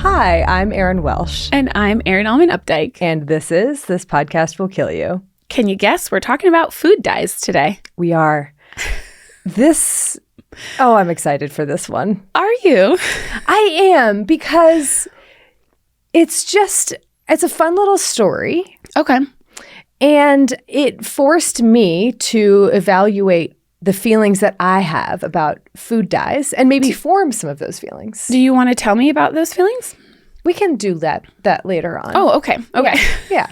Hi, I'm Erin Welsh. And I'm Erin Allmann Updyke. And this podcast will kill you. Can you guess? We're talking about food dyes today. We are. I'm excited for this one. Are you? I am, because it's a fun little story. Okay. And it forced me to evaluate the feelings that I have about food dyes and maybe form some of those feelings. Do you want to tell me about those feelings? We can do that later on. Oh, okay. Okay. Yeah.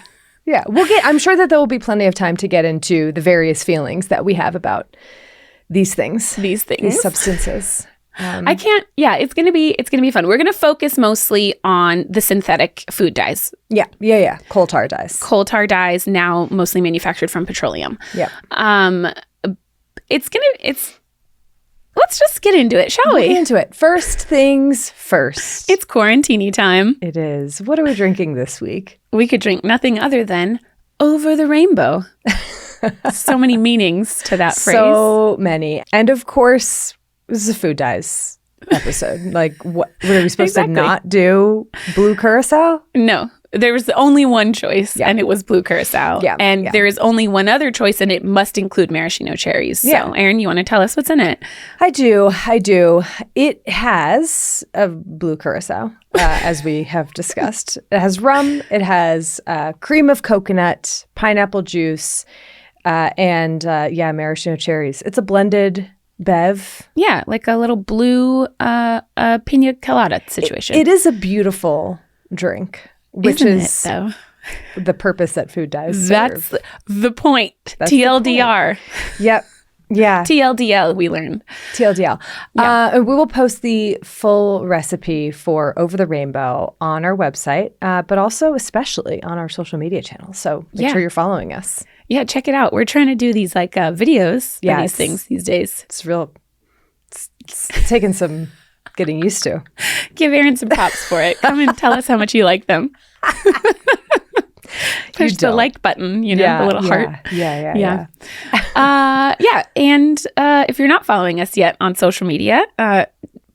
I'm sure that there will be plenty of time to get into the various feelings that we have about these things. These substances. It's going to be fun. We're going to focus mostly on the synthetic food dyes. Yeah. Colar dyes. Colar dyes, now mostly manufactured from petroleum. Yeah. Let's just get into it, shall we? Get into it. First things first. It's quarantine time. It is. What are we drinking this week? We could drink nothing other than Over the Rainbow. So many meanings to that phrase. So many. And of course, this is a food dyes episode. Like, what are we supposed to not do? Blue Curacao? No. There was only one choice, and it was blue curacao. Yeah, there is only one other choice, and it must include maraschino cherries. So, Erin, you want to tell us what's in it? I do. It has a blue curacao, as we have discussed. It has rum. It has cream of coconut, pineapple juice, and maraschino cherries. It's a blended bev. Yeah, like a little blue pina colada situation. It is a beautiful drink. Which Isn't is it, though? The purpose that food dyes serve. That's the point. That's TLDR. The point. Yep. Yeah. TLDL, we learned. TLDL. Yeah. We will post the full recipe for Over the Rainbow on our website, but also especially on our social media channels. So make sure you're following us. Yeah, check it out. We're trying to do these videos for these things these days. It's taking some getting used to. Give Erin some props for it. Come and tell us how much you like them. Push the like button, the little heart. Yeah. And if you're not following us yet on social media,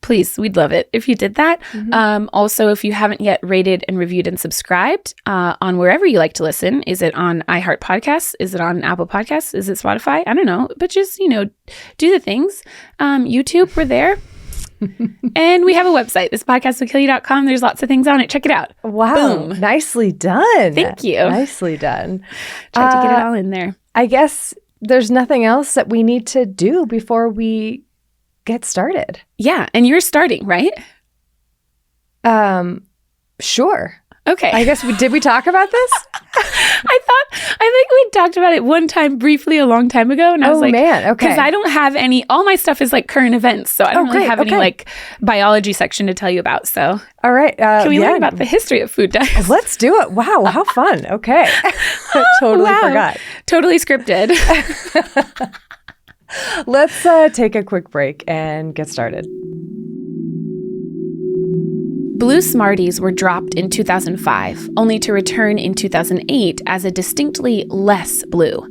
please, we'd love it if you did that. Mm-hmm. Also, if you haven't yet rated and reviewed and subscribed on wherever you like to listen, is it on iHeart Podcasts? Is it on Apple Podcasts? Is it Spotify? I don't know, but just, do the things. YouTube, we're there. And we have a website, thispodcastwillkillyou.com. There's lots of things on it. Check it out. Wow. Boom. Nicely done. Thank you. Nicely done. Tried to get it all in there. I guess there's nothing else that we need to do before we get started. Yeah. And you're starting, right? Sure. Okay. I guess did we talk about this? I think we talked about it one time briefly a long time ago. And I was like, man, okay. Because I don't have all my stuff is like current events. So I don't really have any biology section to tell you about. So. All right. Can we learn about the history of food dyes? Let's do it. Wow. How fun. Okay. Totally forgot. Totally scripted. Let's take a quick break and get started. Blue Smarties were dropped in 2005, only to return in 2008 as a distinctly less blue.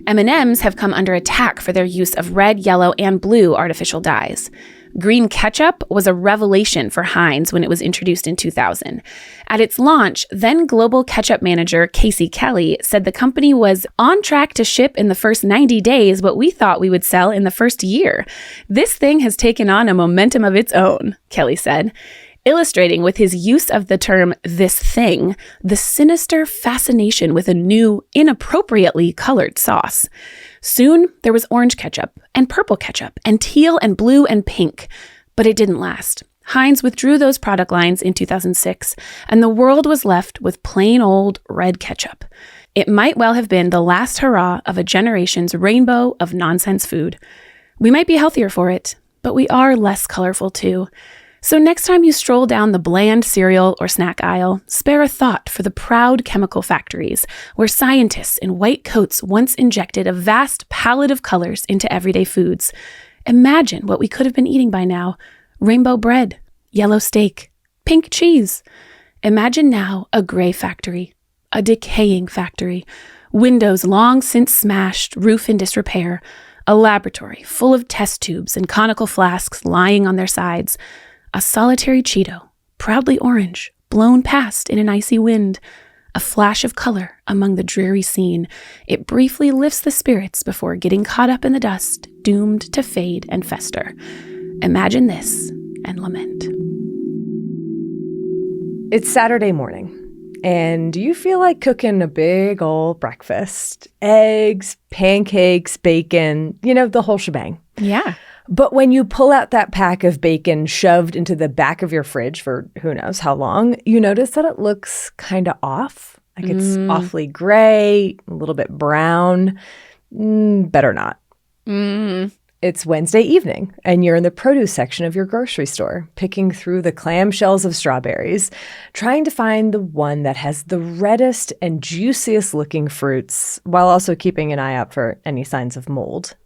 M&Ms have come under attack for their use of red, yellow, and blue artificial dyes. Green ketchup was a revelation for Heinz when it was introduced in 2000. At its launch, then global ketchup manager Casey Kelly said the company was on track to ship in the first 90 days what we thought we would sell in the first year. This thing has taken on a momentum of its own, Kelly said, illustrating with his use of the term "this thing" the sinister fascination with a new, inappropriately colored sauce. Soon, there was orange ketchup and purple ketchup and teal and blue and pink, but it didn't last. Heinz withdrew those product lines in 2006, and the world was left with plain old red ketchup. It might well have been the last hurrah of a generation's rainbow of nonsense food. We might be healthier for it, but we are less colorful too. So next time you stroll down the bland cereal or snack aisle, spare a thought for the proud chemical factories where scientists in white coats once injected a vast palette of colors into everyday foods. Imagine what we could have been eating by now. Rainbow bread, yellow steak, pink cheese. Imagine now a gray factory, a decaying factory, windows long since smashed, roof in disrepair, a laboratory full of test tubes and conical flasks lying on their sides, a solitary Cheeto proudly orange, blown past in an icy wind. A flash of color among the dreary scene. It briefly lifts the spirits before getting caught up in the dust, doomed to fade and fester. Imagine this and lament. It's Saturday morning, and you feel like cooking a big old breakfast. Eggs, pancakes, bacon, the whole shebang. Yeah. But when you pull out that pack of bacon shoved into the back of your fridge for who knows how long, you notice that it looks kind of off. Like it's awfully gray, a little bit brown. Better not. It's Wednesday evening, and you're in the produce section of your grocery store, picking through the clamshells of strawberries, trying to find the one that has the reddest and juiciest looking fruits, while also keeping an eye out for any signs of mold.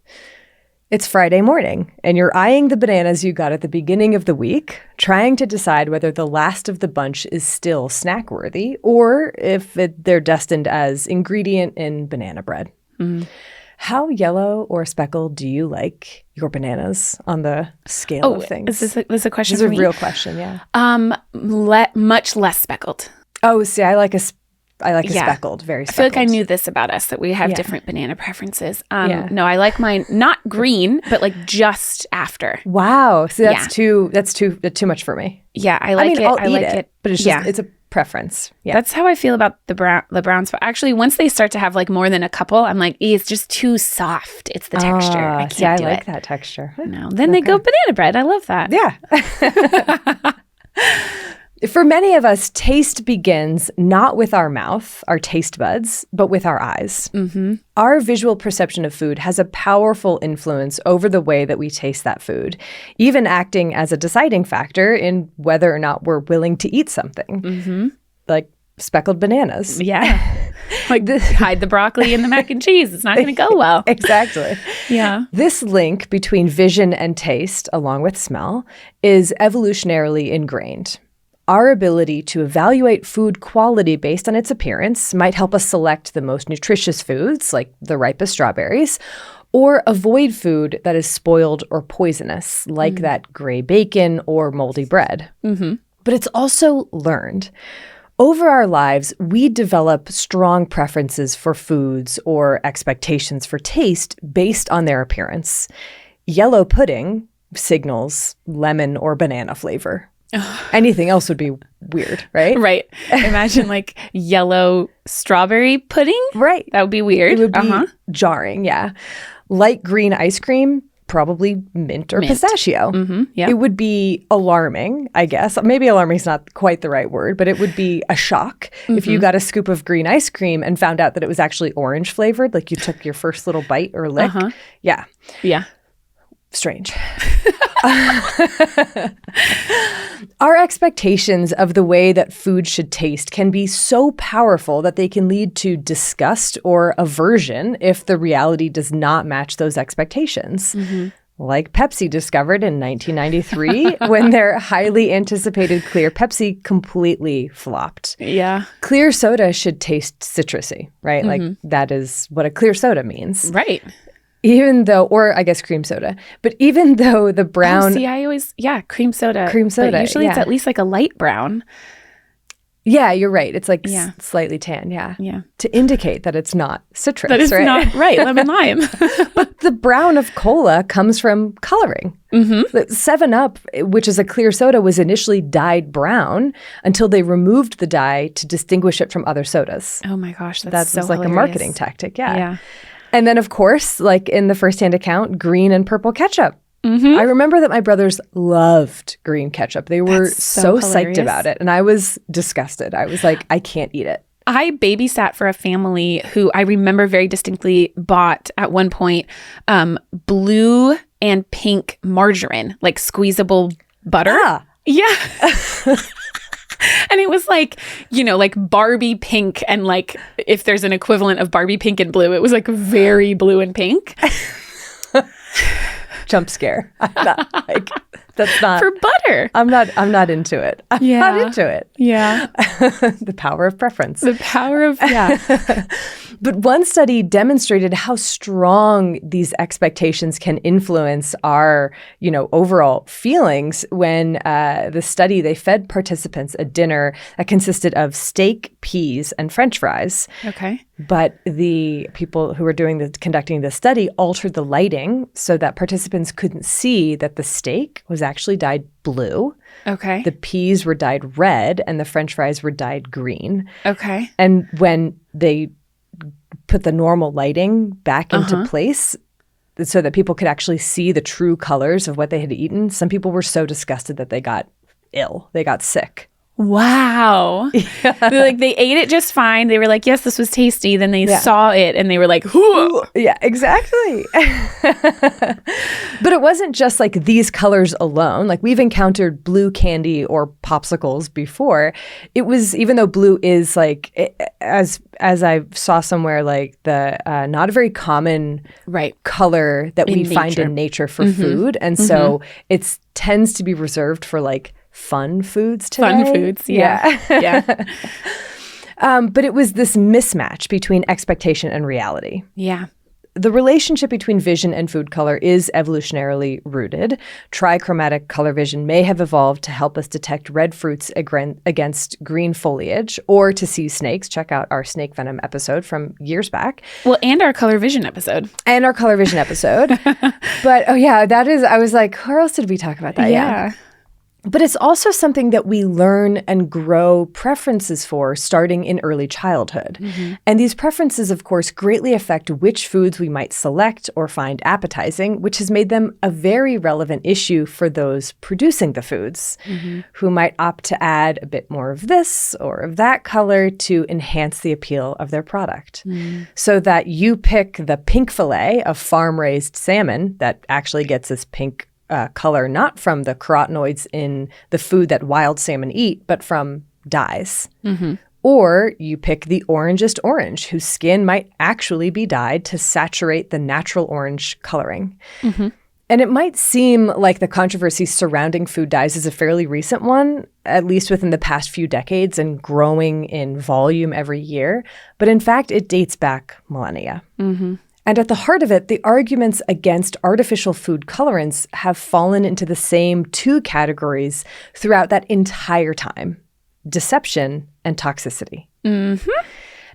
It's Friday morning, and you're eyeing the bananas you got at the beginning of the week, trying to decide whether the last of the bunch is still snack-worthy or if they're destined as ingredient in banana bread. How yellow or speckled do you like your bananas on the scale of things? Is this a question for me? This is a real question, yeah. Much less speckled. Oh, see, I like a speckled, very speckled. I feel like I knew this about us, that we have different banana preferences. No, I like mine not green, but like just after. Wow. See, that's too much for me. Yeah, I like it. I'll I eat like it, but it's just it's a preference. Yeah. That's how I feel about the brown spot. Actually, once they start to have like more than a couple, I'm like, it's just too soft. It's the texture. I can't do like it. that texture. No. Then they go banana bread. I love that. Yeah. For many of us, taste begins not with our mouth, our taste buds, but with our eyes. Our visual perception of food has a powerful influence over the way that we taste that food, even acting as a deciding factor in whether or not we're willing to eat something, like speckled bananas. Yeah. Like hide the broccoli and the mac and cheese. It's not going to go well. Exactly. Yeah. This link between vision and taste, along with smell, is evolutionarily ingrained. Our ability to evaluate food quality based on its appearance might help us select the most nutritious foods, like the ripest strawberries, or avoid food that is spoiled or poisonous, like that gray bacon or moldy bread. But it's also learned. Over our lives, we develop strong preferences for foods or expectations for taste based on their appearance. Yellow pudding signals lemon or banana flavor. Anything else would be weird, right? Right. Imagine like yellow strawberry pudding. Right. That would be weird. It would be jarring, yeah. Light green ice cream, probably mint or pistachio. Yeah. It would be alarming, I guess. Maybe alarming is not quite the right word, but it would be a shock if you got a scoop of green ice cream and found out that it was actually orange flavored, like you took your first little bite or lick. Yeah. Yeah. Strange. Our expectations of the way that food should taste can be so powerful that they can lead to disgust or aversion if the reality does not match those expectations. Like Pepsi discovered in 1993 when their highly anticipated clear Pepsi completely flopped. Yeah. Clear soda should taste citrusy, right? Like that is what a clear soda means. Right. Even though, or I guess cream soda, but even though the brown... cream soda. Cream soda, but usually it's at least like a light brown. Yeah, you're right. It's like slightly tan, yeah. To indicate that it's not citrus, that is right? not, right, lemon lime. But the brown of cola comes from coloring. 7-Up, which is a clear soda, was initially dyed brown until they removed the dye to distinguish it from other sodas. Oh my gosh, that's so like hilarious. A marketing tactic, Yeah. And then, of course, like in the firsthand account, green and purple ketchup. I remember that my brothers loved green ketchup. They were so psyched about it. And I was disgusted. I was like, I can't eat it. I babysat for a family who I remember very distinctly bought at one point blue and pink margarine, like squeezable butter. Yeah. And it was like, like Barbie pink, and like if there's an equivalent of Barbie pink and blue, it was like very blue and pink. Jump scare. I'm not like, That's not for butter. I'm not into it. I'm not into it. Yeah. The power of preference. The power of, yeah. But one study demonstrated how strong these expectations can influence our, overall feelings when the study, they fed participants a dinner that consisted of steak, peas, and French fries. Okay. But the people who were conducting the study altered the lighting so that participants couldn't see that the steak was actually dyed blue. Okay. The peas were dyed red and the French fries were dyed green. Okay. And when they put the normal lighting back into place so that people could actually see the true colors of what they had eaten, some people were so disgusted that they got ill. They got sick. Wow. Yeah. They ate it just fine. They were like, yes, this was tasty. Then they saw it and they were like, whoo. Yeah, exactly. But it wasn't just like these colors alone. Like we've encountered blue candy or popsicles before. It was, even though blue is like, as I saw somewhere, like the not a very common color that we find in nature for food. And so it tends to be reserved for like fun foods today. Fun foods, yeah. Yeah. But it was this mismatch between expectation and reality. Yeah. The relationship between vision and food color is evolutionarily rooted. Trichromatic color vision may have evolved to help us detect red fruits against green foliage or to see snakes. Check out our snake venom episode from years back. Well, and our color vision episode. But, I was like, where else did we talk about that? Yeah. But it's also something that we learn and grow preferences for starting in early childhood. Mm-hmm. And these preferences, of course, greatly affect which foods we might select or find appetizing, which has made them a very relevant issue for those producing the foods, who might opt to add a bit more of this or of that color to enhance the appeal of their product. So that you pick the pink fillet of farm-raised salmon that actually gets this pink color, not from the carotenoids in the food that wild salmon eat, but from dyes. Or you pick the orangest orange, whose skin might actually be dyed to saturate the natural orange coloring. And it might seem like the controversy surrounding food dyes is a fairly recent one, at least within the past few decades and growing in volume every year. But in fact, it dates back millennia. And at the heart of it, the arguments against artificial food colorants have fallen into the same two categories throughout that entire time: deception and toxicity.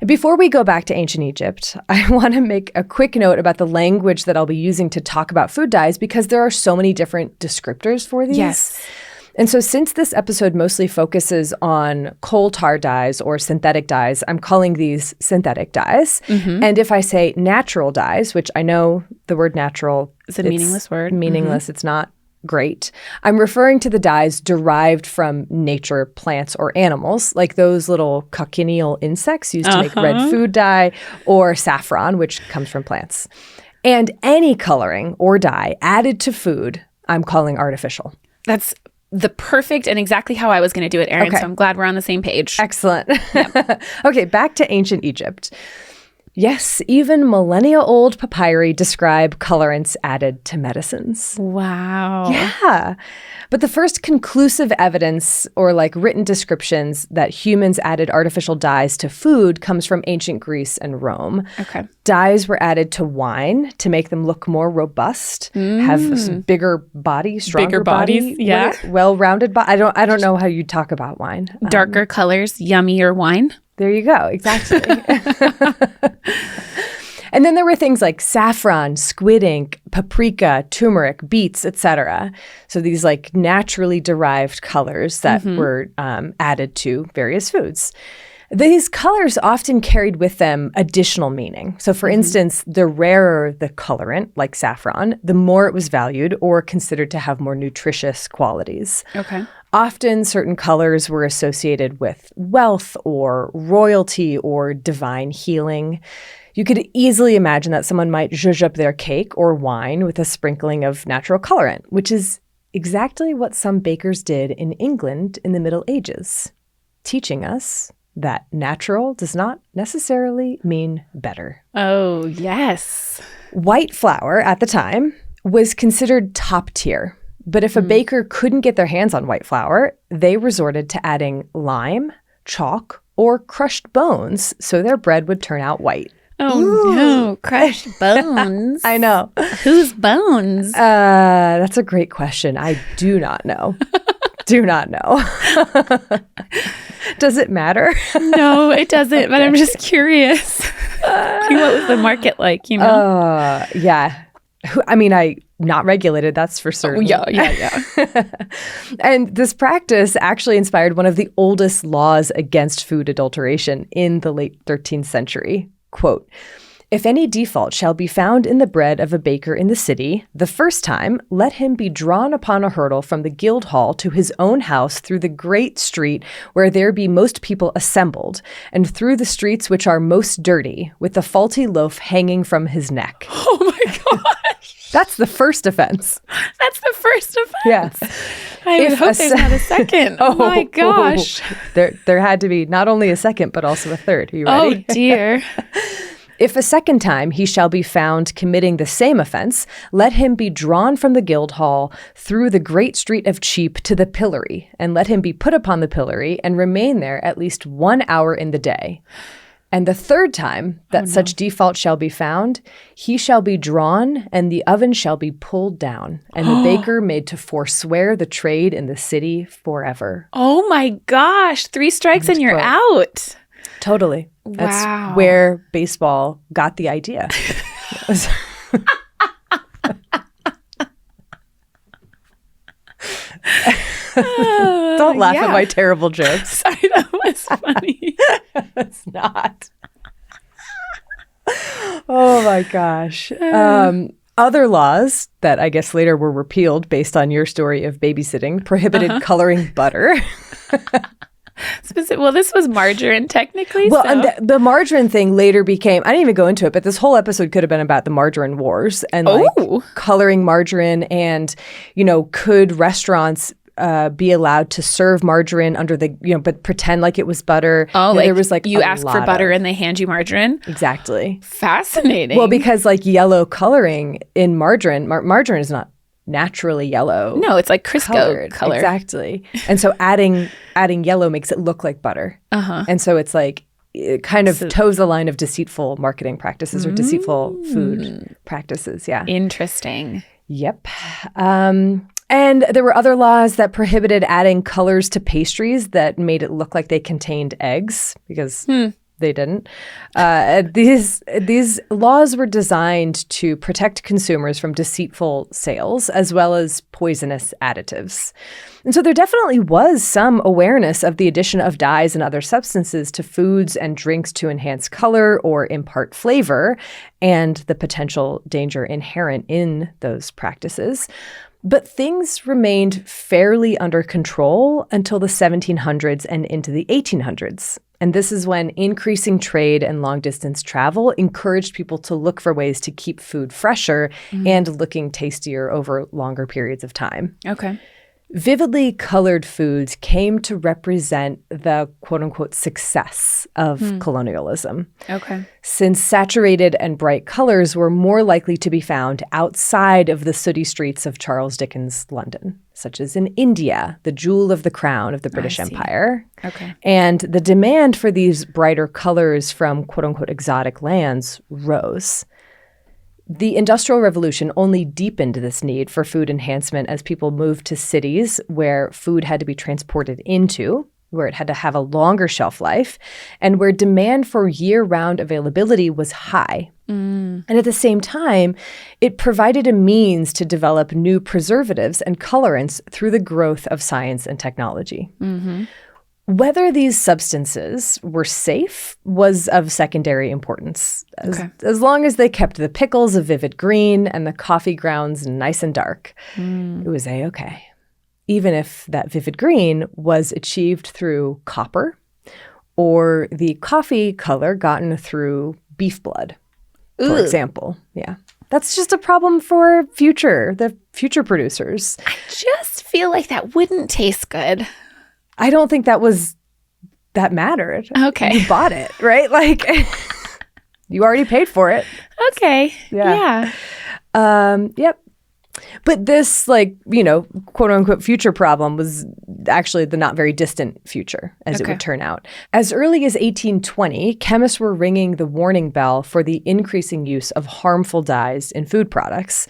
Before we go back to ancient Egypt, I want to make a quick note about the language that I'll be using to talk about food dyes, because there are so many different descriptors for these. Yes. And so since this episode mostly focuses on coal tar dyes or synthetic dyes, I'm calling these synthetic dyes. And if I say natural dyes, which I know the word natural is a meaningless word. Meaningless. It's not great. I'm referring to the dyes derived from nature, plants, or animals, like those little cochineal insects used to make red food dye, or saffron, which comes from plants. And any coloring or dye added to food, I'm calling artificial. That's the perfect and exactly how I was going to do it, Erin. Okay. So I'm glad we're on the same page. Excellent. Okay, back to ancient Egypt. Yes, even millennia-old papyri describe colorants added to medicines. Wow. Yeah. But the first conclusive evidence or like written descriptions that humans added artificial dyes to food comes from ancient Greece and Rome. Okay. Dyes were added to wine to make them look more robust, have some bigger body, stronger bodies, body, yeah. Well-rounded body. I don't know how you talk about wine. Darker colors, yummier wine. There you go. Exactly. And then there were things like saffron, squid ink, paprika, turmeric, beets, etc. So these like naturally derived colors that were added to various foods. These colors often carried with them additional meaning. So for instance, the rarer the colorant, like saffron, the more it was valued or considered to have more nutritious qualities. Okay. Often certain colors were associated with wealth or royalty or divine healing. You could easily imagine that someone might zhuzh up their cake or wine with a sprinkling of natural colorant, which is exactly what some bakers did in England in the Middle Ages, teaching us that natural does not necessarily mean better. Oh, yes. White flour at the time was considered top tier. But if a baker couldn't get their hands on white flour, they resorted to adding lime, chalk, or crushed bones so their bread would turn out white. Oh, no. Crushed bones. I know. Whose bones? That's a great question. I do not know. Do not know. Does it matter? No, it doesn't, but I'm just curious. What was the market like, you know? Yeah. I mean, not regulated, that's for certain. Yeah. And this practice actually inspired one of the oldest laws against food adulteration in the late 13th century. Quote, "If any default shall be found in the bread of a baker in the city, the first time let him be drawn upon a hurdle from the guild hall to his own house through the great street where there be most people assembled, and through the streets which are most dirty, with the faulty loaf hanging from his neck." Oh my gosh. That's the first offense. That's the first offense. Yes. I would hope there's not a second. Oh my gosh. There had to be not only a second, but also a third. Are you ready? Oh dear. "If a second time he shall be found committing the same offense, let him be drawn from the guild hall through the great street of Cheap to the pillory, and let him be put upon the pillory and remain there at least 1 hour in the day. And the third time that such default shall be found, he shall be drawn, and the oven shall be pulled down, and the baker made to forswear the trade in the city forever." Oh my gosh. 3 strikes and you're out. Totally. Wow. That's where baseball got the idea. Don't laugh at my terrible jokes. Sorry, that was funny. It's not. Oh my gosh. Other laws that I guess later were repealed based on your story of babysitting prohibited coloring butter. Well, this was margarine technically. Well, and the margarine thing later became, I didn't even go into it, but this whole episode could have been about the margarine wars and like coloring margarine and, could restaurants be allowed to serve margarine under the, but pretend like it was butter. Oh, like there was like you ask for butter and they hand you margarine? Exactly. Fascinating. Well, because like yellow coloring in margarine, margarine is not naturally yellow. No, it's like Crisco color. Exactly. And so adding yellow makes it look like butter. And so it's like it kind of toes the line of deceitful marketing practices or deceitful food practices. Yeah. Interesting. Yep. And there were other laws that prohibited adding colors to pastries that made it look like they contained eggs because they didn't. These laws were designed to protect consumers from deceitful sales as well as poisonous additives. And so there definitely was some awareness of the addition of dyes and other substances to foods and drinks to enhance color or impart flavor and the potential danger inherent in those practices. But things remained fairly under control until the 1700s and into the 1800s. And this is when increasing trade and long-distance travel encouraged people to look for ways to keep food fresher and looking tastier over longer periods of time. Okay. Vividly colored foods came to represent the quote-unquote success of colonialism. Okay. Since saturated and bright colors were more likely to be found outside of the sooty streets of Charles Dickens' London, such as in India, the jewel of the crown of the British Empire. Okay. And the demand for these brighter colors from quote-unquote exotic lands rose. The Industrial Revolution only deepened this need for food enhancement as people moved to cities where food had to be transported into, where it had to have a longer shelf life, and where demand for year-round availability was high. And at the same time, it provided a means to develop new preservatives and colorants through the growth of science and technology. Whether these substances were safe was of secondary importance, as long as they kept the pickles a vivid green and the coffee grounds nice and dark. It was A-okay, even if that vivid green was achieved through copper or the coffee color gotten through beef blood, for example. Yeah. That's just a problem for the future producers. I just feel like that wouldn't taste good. I don't think that mattered. Okay. You bought it, right? Like, you already paid for it. Okay. Yeah. Yeah. Yep. But this, quote unquote, future problem was actually the not very distant future, as it would turn out. As early as 1820, chemists were ringing the warning bell for the increasing use of harmful dyes in food products.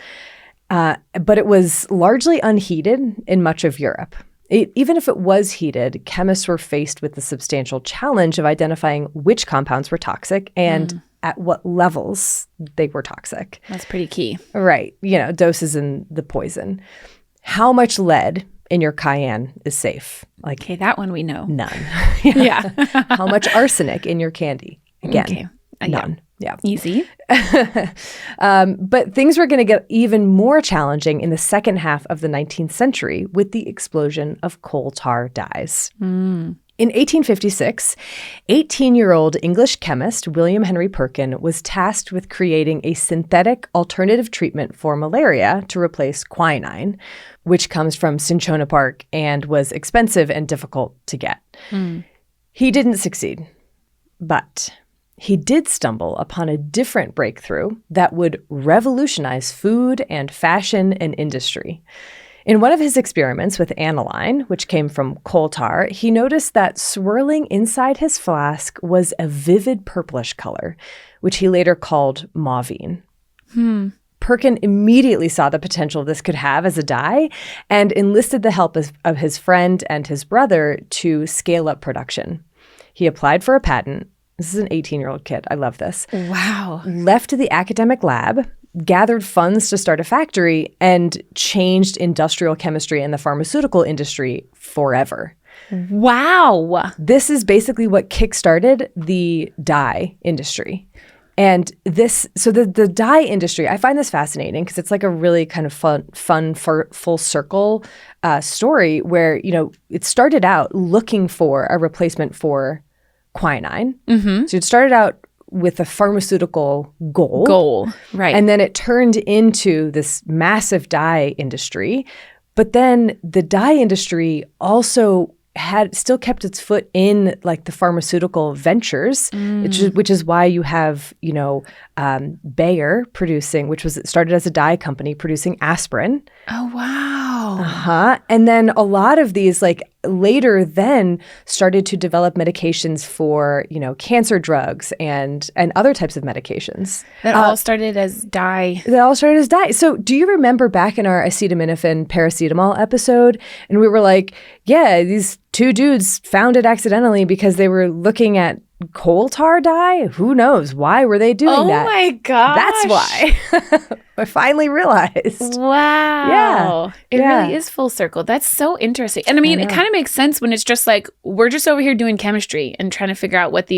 But it was largely unheeded in much of Europe. Even if it was heeded, chemists were faced with the substantial challenge of identifying which compounds were toxic and at what levels they were toxic. That's pretty key. Right. Doses in the poison. How much lead in your cayenne is safe? Okay, that one we know. None. Yeah. How much arsenic in your candy? Again, none. Yeah. Easy. But things were going to get even more challenging in the second half of the 19th century with the explosion of coal tar dyes. In 1856, 18-year-old English chemist William Henry Perkin was tasked with creating a synthetic alternative treatment for malaria to replace quinine, which comes from cinchona bark and was expensive and difficult to get. He didn't succeed, but he did stumble upon a different breakthrough that would revolutionize food and fashion and industry. In one of his experiments with aniline, which came from coal tar, he noticed that swirling inside his flask was a vivid purplish color, which he later called mauvine. Perkin immediately saw the potential this could have as a dye and enlisted the help of his friend and his brother to scale up production. He applied for a patent. This is an 18-year-old kid. I love this. Wow. Left the academic lab, gathered funds to start a factory, and changed industrial chemistry and the pharmaceutical industry forever. Wow. This is basically what kickstarted the dye industry. And the dye industry, I find this fascinating because it's like a really kind of fun full circle story where, it started out looking for a replacement for quinine. So it started out with a pharmaceutical goal. Right. And then it turned into this massive dye industry. But then the dye industry also still kept its foot in the pharmaceutical ventures, which is why you have, Bayer producing, it started as a dye company producing aspirin. Oh, wow. And then a lot of these later then started to develop medications for, cancer drugs and other types of medications. That all started as dye. So do you remember back in our acetaminophen paracetamol episode? And we were like, yeah, these two dudes found it accidentally because they were looking at coal tar dye? Who knows? Why were they doing that? Oh my gosh. That's why. I finally realized. Wow. Yeah. It really is full circle. That's so interesting. And I mean, it kind of makes sense when it's just we're just over here doing chemistry and trying to figure out what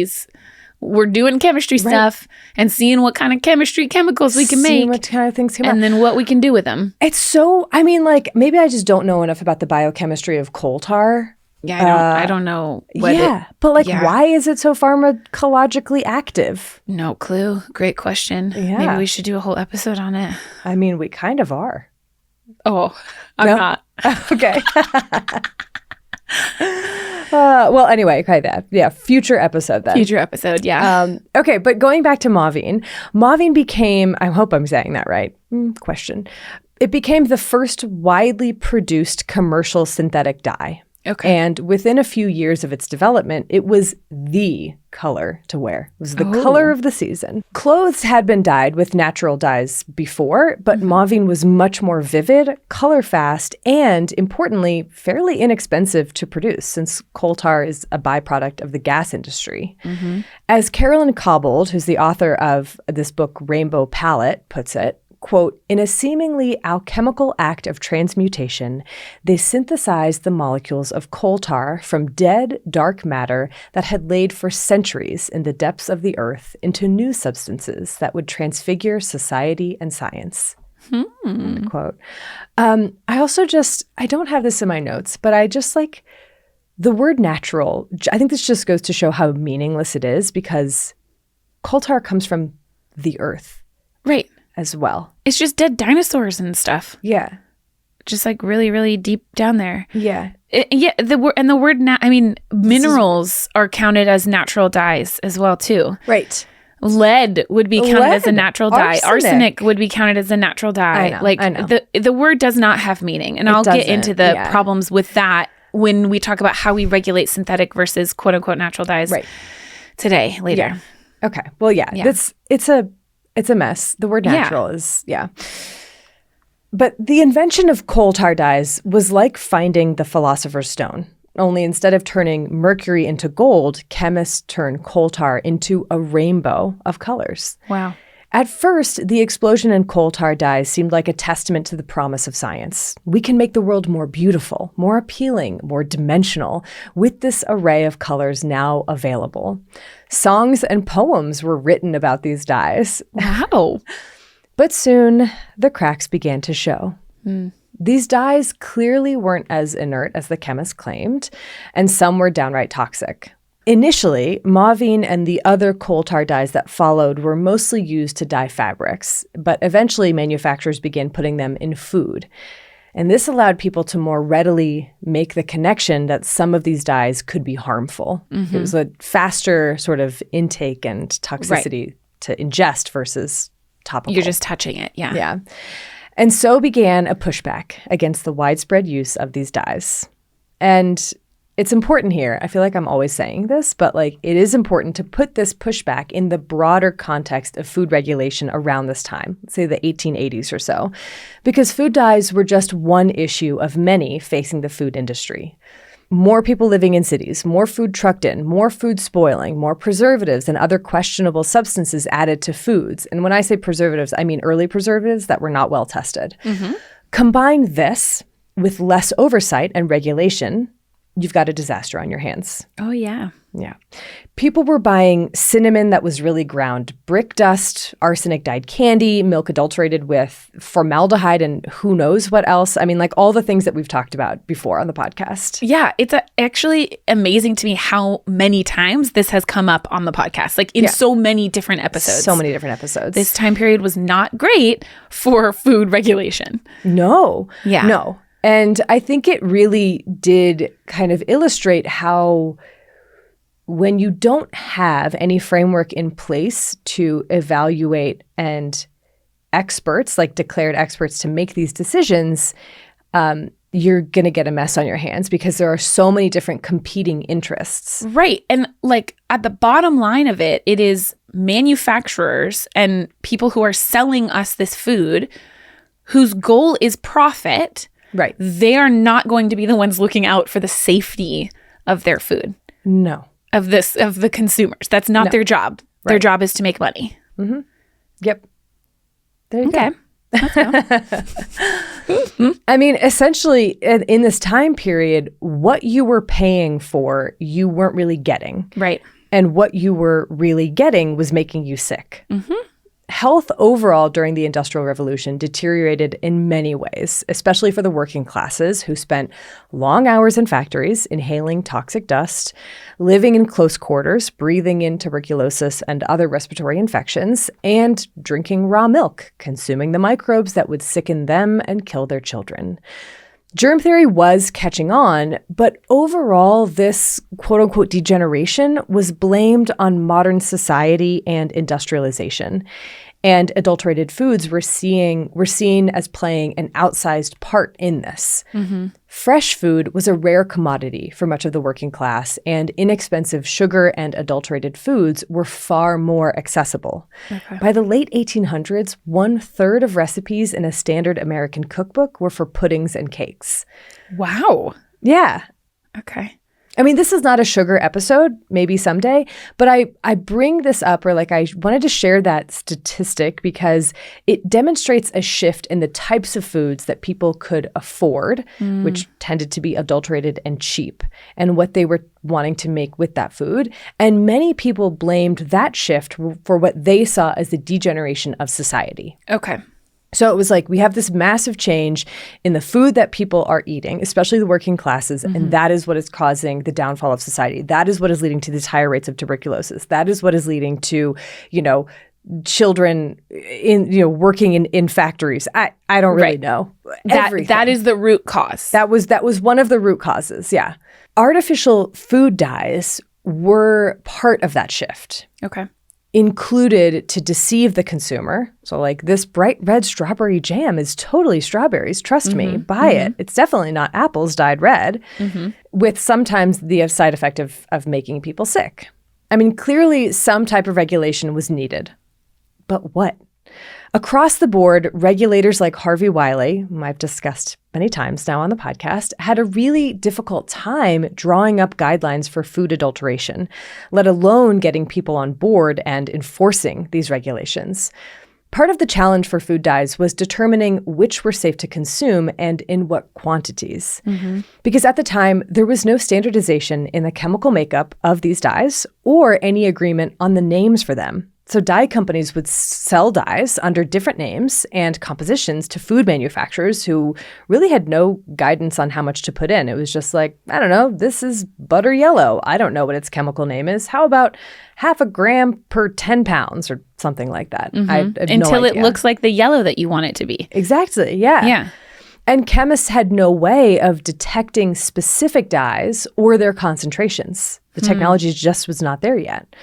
we're doing chemistry stuff and seeing what kind of chemicals we can make. What kind of things come and then what we can do with them. It's so, maybe I just don't know enough about the biochemistry of coal tar. Yeah, I don't know. Why is it so pharmacologically active? No clue. Great question. Yeah. Maybe we should do a whole episode on it. I mean, we kind of are. Oh, I'm not. Okay. Anyway, future episode then. Future episode, yeah. Okay, but going back to mauvine became, I hope I'm saying that right, question. It became the first widely produced commercial synthetic dye. Okay. And within a few years of its development, it was the color to wear. It was the color of the season. Clothes had been dyed with natural dyes before, but mauvine was much more vivid, color fast, and importantly, fairly inexpensive to produce since coal tar is a byproduct of the gas industry. As Carolyn Cobbold, who's the author of this book, Rainbow Palette, puts it, quote, in a seemingly alchemical act of transmutation, they synthesized the molecules of coal tar from dead, dark matter that had laid for centuries in the depths of the earth into new substances that would transfigure society and science. End quote. I also I don't have this in my notes, but I just the word natural. I think this just goes to show how meaningless it is because coal tar comes from the earth. Right. As well. It's just dead dinosaurs and stuff. Yeah. Just really, really deep down there. Yeah. The word minerals are counted as natural dyes as well too. Right. Lead would be counted as a natural dye. Arsenic Would be counted as a natural dye. I know. The word does not have meaning. And I'll get into the problems with that when we talk about how we regulate synthetic versus quote unquote natural dyes today, later. Yeah. Okay. Well, it's a mess. The word natural is, But the invention of coal tar dyes was like finding the philosopher's stone. Only instead of turning mercury into gold, chemists turn coal tar into a rainbow of colors. Wow. At first, the explosion in coal tar dyes seemed like a testament to the promise of science. We can make the world more beautiful, more appealing, more dimensional with this array of colors now available. Songs and poems were written about these dyes. Wow. But soon, the cracks began to show. These dyes clearly weren't as inert as the chemists claimed, and some were downright toxic. Initially, Mauvine and the other coal tar dyes that followed were mostly used to dye fabrics, but eventually manufacturers began putting them in food. And this allowed people to more readily make the connection that some of these dyes could be harmful. It was a faster sort of intake and toxicity to ingest versus topical. You're just touching it, Yeah. And so began a pushback against the widespread use of these dyes. And it's important here. I feel like I'm always saying this, but it is important to put this pushback in the broader context of food regulation around this time, let's say the 1880s or so, because food dyes were just one issue of many facing the food industry. More people living in cities, more food trucked in, more food spoiling, more preservatives and other questionable substances added to foods. And when I say preservatives, I mean early preservatives that were not well tested. Combine this with less oversight and regulation, you've got a disaster on your hands. Oh, yeah. Yeah. People were buying cinnamon that was really ground brick dust, arsenic-dyed candy, milk adulterated with formaldehyde and who knows what else. I mean, all the things that we've talked about before on the podcast. Yeah, it's actually amazing to me how many times this has come up on the podcast, in so many different episodes. So many different episodes. This time period was not great for food regulation. No. Yeah. No. And I think it really did kind of illustrate how when you don't have any framework in place to evaluate and experts, declared experts to make these decisions, you're going to get a mess on your hands because there are so many different competing interests. Right. And at the bottom line of it, it is manufacturers and people who are selling us this food whose goal is profit. Right. They are not going to be the ones looking out for the safety of their food. No. Of the consumers. That's not their job. Right. Their job is to make money. Yep. There you go. Let's go. I mean, essentially, in this time period, what you were paying for, you weren't really getting. Right. And what you were really getting was making you sick. Health overall during the Industrial Revolution deteriorated in many ways, especially for the working classes who spent long hours in factories inhaling toxic dust, living in close quarters, breathing in tuberculosis and other respiratory infections, and drinking raw milk, consuming the microbes that would sicken them and kill their children. Germ theory was catching on, but overall, this quote-unquote degeneration was blamed on modern society and industrialization. And adulterated foods were seen as playing an outsized part in this. Fresh food was a rare commodity for much of the working class, and inexpensive sugar and adulterated foods were far more accessible. By the late 1800s, 1/3 of recipes in a standard American cookbook were for puddings and cakes. Wow. Yeah. Okay. I mean, this is not a sugar episode, maybe someday, but I bring this up, or I wanted to share that statistic because it demonstrates a shift in the types of foods that people could afford, which tended to be adulterated and cheap, and what they were wanting to make with that food. And many people blamed that shift for what they saw as the degeneration of society. Okay. So it was we have this massive change in the food that people are eating, especially the working classes, and that is what is causing the downfall of society. That is what is leading to these higher rates of tuberculosis. That is what is leading to, children working in factories. I don't really know. That is the root cause. That was one of the root causes, yeah. Artificial food dyes were part of that shift. Okay. included to deceive the consumer. So like, this bright red strawberry jam is totally strawberries. Trust me, buy it. It's definitely not apples dyed red, with sometimes the side effect of making people sick. I mean, clearly some type of regulation was needed. But what? Across the board, regulators like Harvey Wiley, whom I've discussed many times now on the podcast, had a really difficult time drawing up guidelines for food adulteration, let alone getting people on board and enforcing these regulations. Part of the challenge for food dyes was determining which were safe to consume and in what quantities. Because at the time, there was no standardization in the chemical makeup of these dyes or any agreement on the names for them. So dye companies would sell dyes under different names and compositions to food manufacturers who really had no guidance on how much to put in. It was just like, I don't know, this is butter yellow. I don't know what its chemical name is. How about 0.5 gram per 10 pounds or something like that? I have Until no it idea. looks like the yellow that you want it to be. Exactly, yeah. Yeah. And chemists had no way of detecting specific dyes or their concentrations. The technology just was not there yet.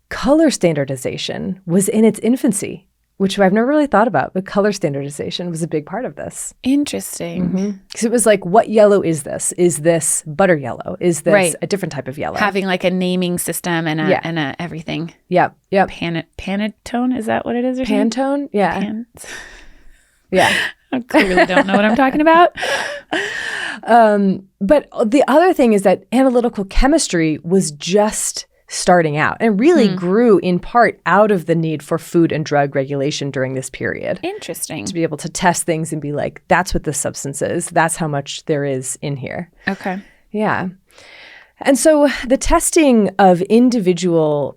Color standardization was in its infancy, which I've never really thought about, but color standardization was a big part of this. Interesting. Because it was like, what yellow is this? Is this butter yellow? Is this a different type of yellow? Having like a naming system and a everything. Yep. Pantone, is that what it is? Or something? Pantone? Yeah. Yeah. I clearly don't know what I'm talking about. But the other thing is that analytical chemistry was just starting out and really grew in part out of the need for food and drug regulation during this period. Interesting. To be able to test things and be like, that's what this substance is. That's how much there is in here. Okay. Yeah. And so the testing of individual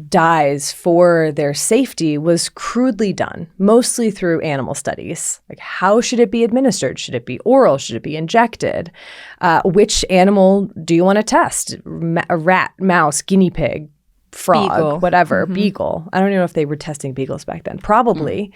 dyes for their safety was crudely done, mostly through animal studies. Like, how should it be administered? Should it be oral? Should it be injected? Which animal do you want to test? A rat, mouse, guinea pig, frog, beagle. Whatever, beagle. I don't even know if they were testing beagles back then. Probably.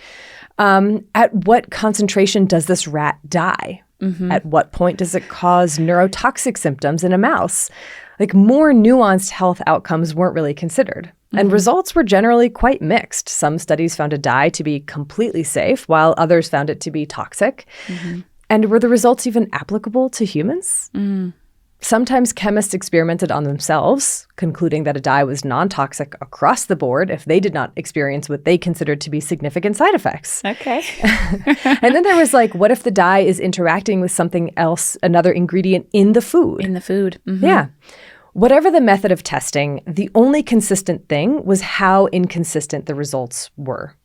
At what concentration does this rat die? At what point does it cause neurotoxic symptoms in a mouse? Like, more nuanced health outcomes weren't really considered. And results were generally quite mixed. Some studies found a dye to be completely safe, while others found it to be toxic. And were the results even applicable to humans? Sometimes chemists experimented on themselves, concluding that a dye was non-toxic across the board if they did not experience what they considered to be significant side effects. Okay. And then there was like, what if the dye is interacting with something else, another ingredient in the food? In the food. Yeah. Whatever the method of testing, the only consistent thing was how inconsistent the results were.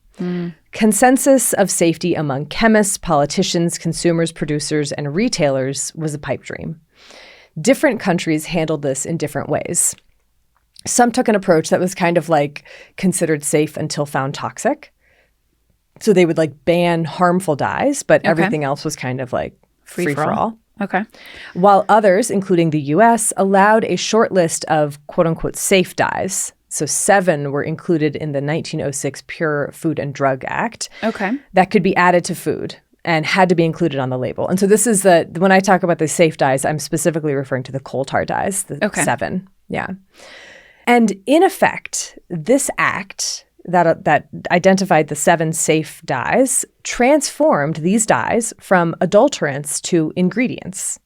Consensus of safety among chemists, politicians, consumers, producers, and retailers was a pipe dream. Different countries handled this in different ways. Some took an approach that was kind of like considered safe until found toxic. So they would like ban harmful dyes, but everything else was kind of like free for all. Okay. While others, including the US, allowed a short list of quote unquote safe dyes. So 7 were included in the 1906 Pure Food and Drug Act. Okay. That could be added to food and had to be included on the label. And so this is when I talk about the safe dyes, I'm specifically referring to the Colar Dyes, the 7. Yeah. And in effect, this act that identified the 7 safe dyes transformed these dyes from adulterants to ingredients.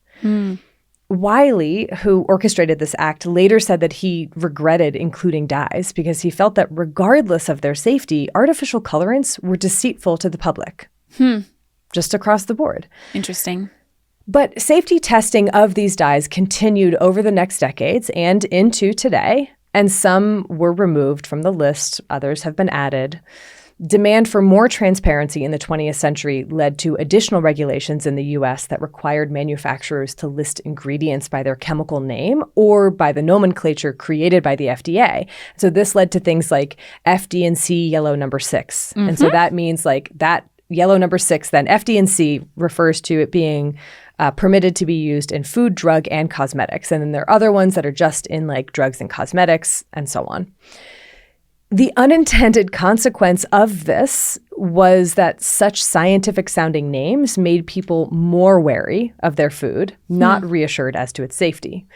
Wiley, who orchestrated this act, later said that he regretted including dyes because he felt that regardless of their safety, artificial colorants were deceitful to the public. Just across the board. Interesting. But safety testing of these dyes continued over the next decades and into today, and some were removed from the list, others have been added. Demand for more transparency in the 20th century led to additional regulations in the U.S. that required manufacturers to list ingredients by their chemical name or by the nomenclature created by the FDA. So this led to things like FD&C yellow number 6. And so that means like that yellow number 6, then FD&C refers to it being permitted to be used in food, drug, and cosmetics. And then there are other ones that are just in like drugs and cosmetics and so on. The unintended consequence of this was that such scientific-sounding names made people more wary of their food, not reassured as to its safety.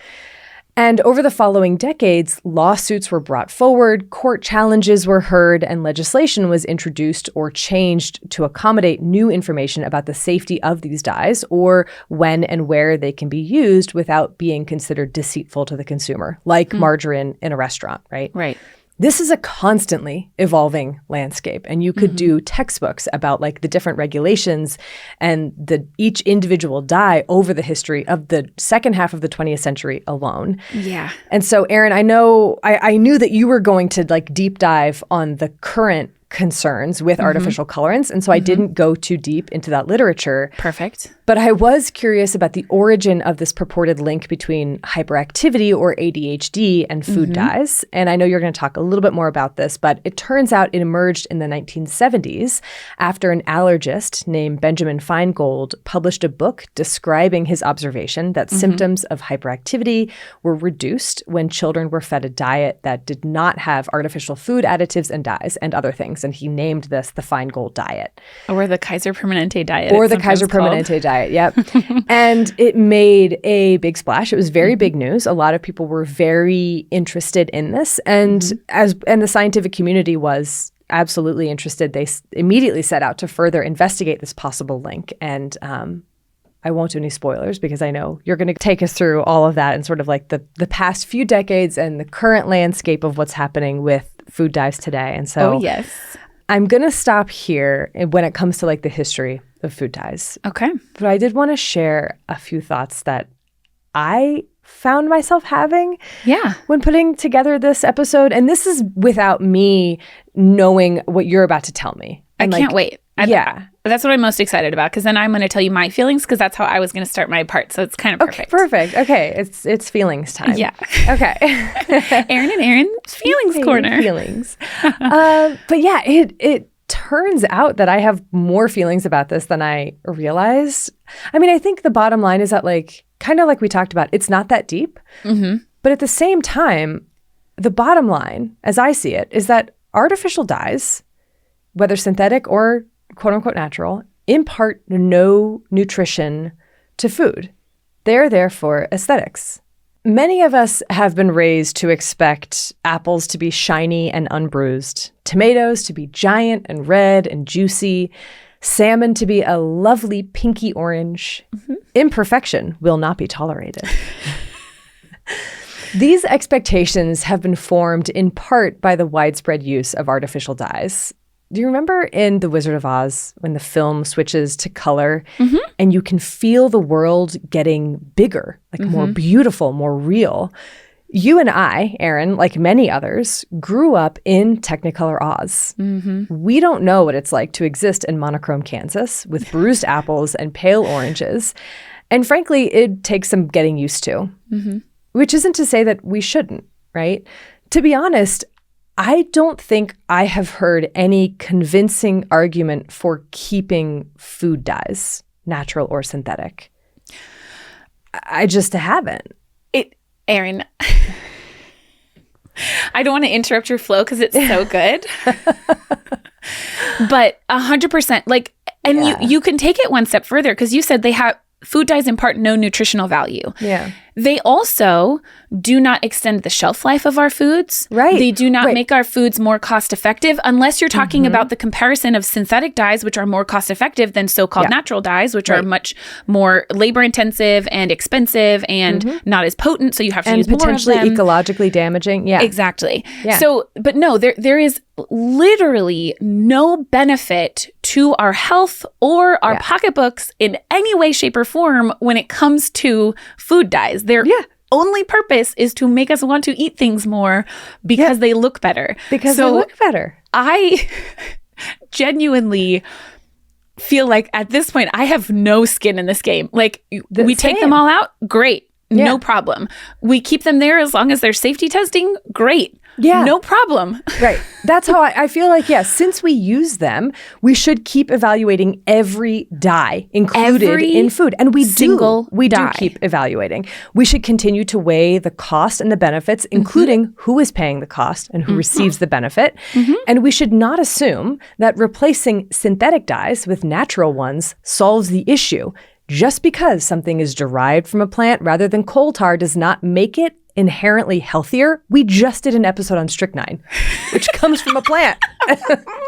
And over the following decades, lawsuits were brought forward, court challenges were heard, and legislation was introduced or changed to accommodate new information about the safety of these dyes or when and where they can be used without being considered deceitful to the consumer, like margarine in a restaurant, right? Right. This is a constantly evolving landscape, and you could do textbooks about like the different regulations and each individual dye over the history of the second half of the 20th century alone. Yeah. And so, Erin, I know I knew that you were going to like deep dive on the current concerns with artificial colorants, and so I didn't go too deep into that literature. Perfect. But I was curious about the origin of this purported link between hyperactivity or ADHD and food dyes. And I know you're going to talk a little bit more about this, but it turns out it emerged in the 1970s after an allergist named Benjamin Feingold published a book describing his observation that symptoms of hyperactivity were reduced when children were fed a diet that did not have artificial food additives and dyes and other things. And he named this the Feingold diet. Or the Kaiser Permanente diet. Or the Kaiser Permanente diet, yep. And it made a big splash. It was very big news. A lot of people were very interested in this. And and the scientific community was absolutely interested. They immediately set out to further investigate this possible link. And I won't do any spoilers because I know you're going to take us through all of that and sort of like the past few decades and the current landscape of what's happening with food dyes today. And so yes. I'm going to stop here when it comes to like the history of food dyes. Okay. But I did want to share a few thoughts that I found myself having when putting together this episode. And this is without me knowing what you're about to tell me. And I can't wait. That's what I'm most excited about, because then I'm going to tell you my feelings, because that's how I was going to start my part. So it's kind of perfect. Perfect. Okay. It's feelings time. Yeah. Okay. Erin and Erin's Feelings Corner. Feelings. But yeah, it turns out that I have more feelings about this than I realized. I mean, I think the bottom line is that, like, kind of like we talked about, it's not that deep. But at the same time, the bottom line, as I see it, is that artificial dyes, whether synthetic or quote unquote natural, impart no nutrition to food. They're there for aesthetics. Many of us have been raised to expect apples to be shiny and unbruised, tomatoes to be giant and red and juicy, salmon to be a lovely pinky orange. Imperfection will not be tolerated. These expectations have been formed in part by the widespread use of artificial dyes. Do you remember in The Wizard of Oz when the film switches to color and you can feel the world getting bigger, like more beautiful, more real? You and I, Erin, like many others, grew up in Technicolor Oz. We don't know what it's like to exist in monochrome Kansas with bruised apples and pale oranges. And frankly, it takes some getting used to, which isn't to say that we shouldn't, right? To be honest, I don't think I have heard any convincing argument for keeping food dyes, natural or synthetic. I just haven't. Erin, I don't want to interrupt your flow because it's so good. But 100%, like, and you can take it one step further, because you said food dyes impart no nutritional value. Yeah. They also do not extend the shelf life of our foods. Right. They do not make our foods more cost effective, unless you're talking about the comparison of synthetic dyes, which are more cost effective than so-called natural dyes, which are much more labor intensive and expensive and not as potent. So you have to use more of them. And potentially ecologically damaging. Yeah. Exactly. Yeah. So, but no, there is literally no benefit to our health or our pocketbooks in any way, shape, or form when it comes to food dyes. Their only purpose is to make us want to eat things more because they look better. Because they look better. I genuinely feel like at this point, I have no skin in this game. Like, we take them all out, great. No problem. We keep them there as long as they're safety testing, great. Yeah. No problem. Right. That's how I feel like, since we use them, we should keep evaluating every dye included in food. And we do keep evaluating. We should continue to weigh the cost and the benefits, including who is paying the cost and who receives the benefit. And we should not assume that replacing synthetic dyes with natural ones solves the issue. Just because something is derived from a plant rather than coal tar does not make it inherently healthier? We just did an episode on strychnine, which comes from a plant.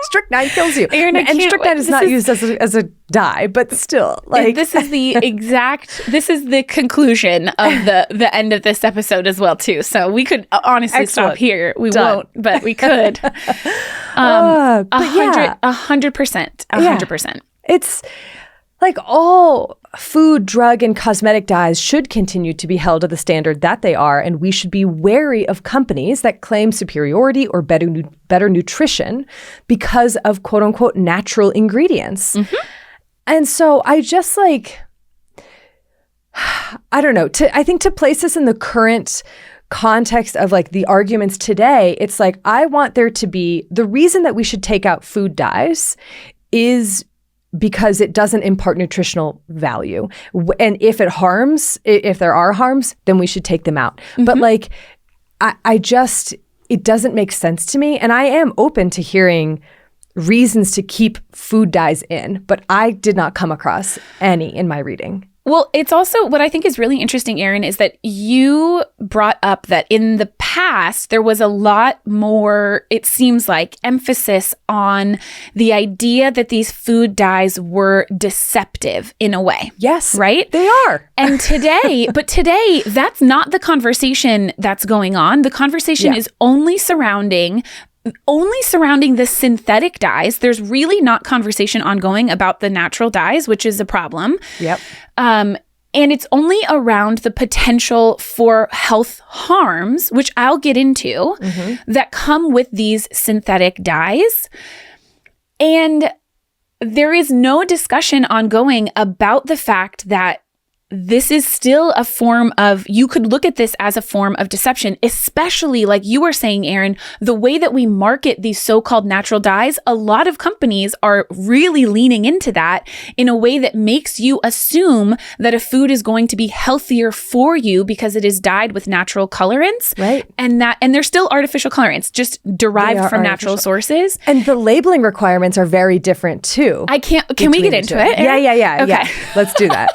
Strychnine kills you. Erin, and strychnine is not used as a dye, but still, like this is the conclusion of the end of this episode as well too. So we could honestly stop here. We won't, but we could. 100%. It's like all food, drug, and cosmetic dyes should continue to be held to the standard that they are, and we should be wary of companies that claim superiority or better nutrition because of quote-unquote natural ingredients. Mm-hmm. And so I just I don't know, I think to place this in the current context of like the arguments today, it's like I want there to be, the reason that we should take out food dyes is because it doesn't impart nutritional value. And if there are harms, then we should take them out. Mm-hmm. But like, it doesn't make sense to me. And I am open to hearing reasons to keep food dyes in, but I did not come across any in my reading. Well, it's also what I think is really interesting, Erin, is that you brought up that in the past, there was a lot more, it seems like, emphasis on the idea that these food dyes were deceptive in a way. Yes. Right? They are. And today, that's not the conversation that's going on. The conversation is only surrounding the synthetic dyes. There's really not conversation ongoing about the natural dyes, which is a problem. Yep. And it's only around the potential for health harms, which I'll get into, that come with these synthetic dyes. And there is no discussion ongoing about the fact that this is still a form of, you could look at this as a form of deception, especially like you were saying, Erin, the way that we market these so-called natural dyes, a lot of companies are really leaning into that in a way that makes you assume that a food is going to be healthier for you because it is dyed with natural colorants. Right. And they're still artificial colorants, just derived from natural sources. And the labeling requirements are very different too. Can we get into it? Erin? Yeah. Okay. Yeah. Let's do that.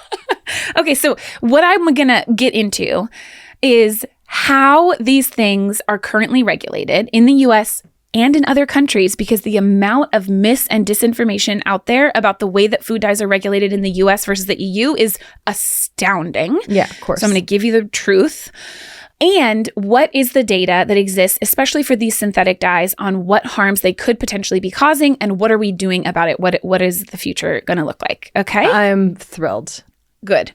Okay, so what I'm going to get into is how these things are currently regulated in the US and in other countries, because the amount of mis and disinformation out there about the way that food dyes are regulated in the US versus the EU is astounding. Yeah, of course. So I'm going to give you the truth. And what is the data that exists, especially for these synthetic dyes, on what harms they could potentially be causing and what are we doing about it? What is the future going to look like? Okay? I'm thrilled. Good.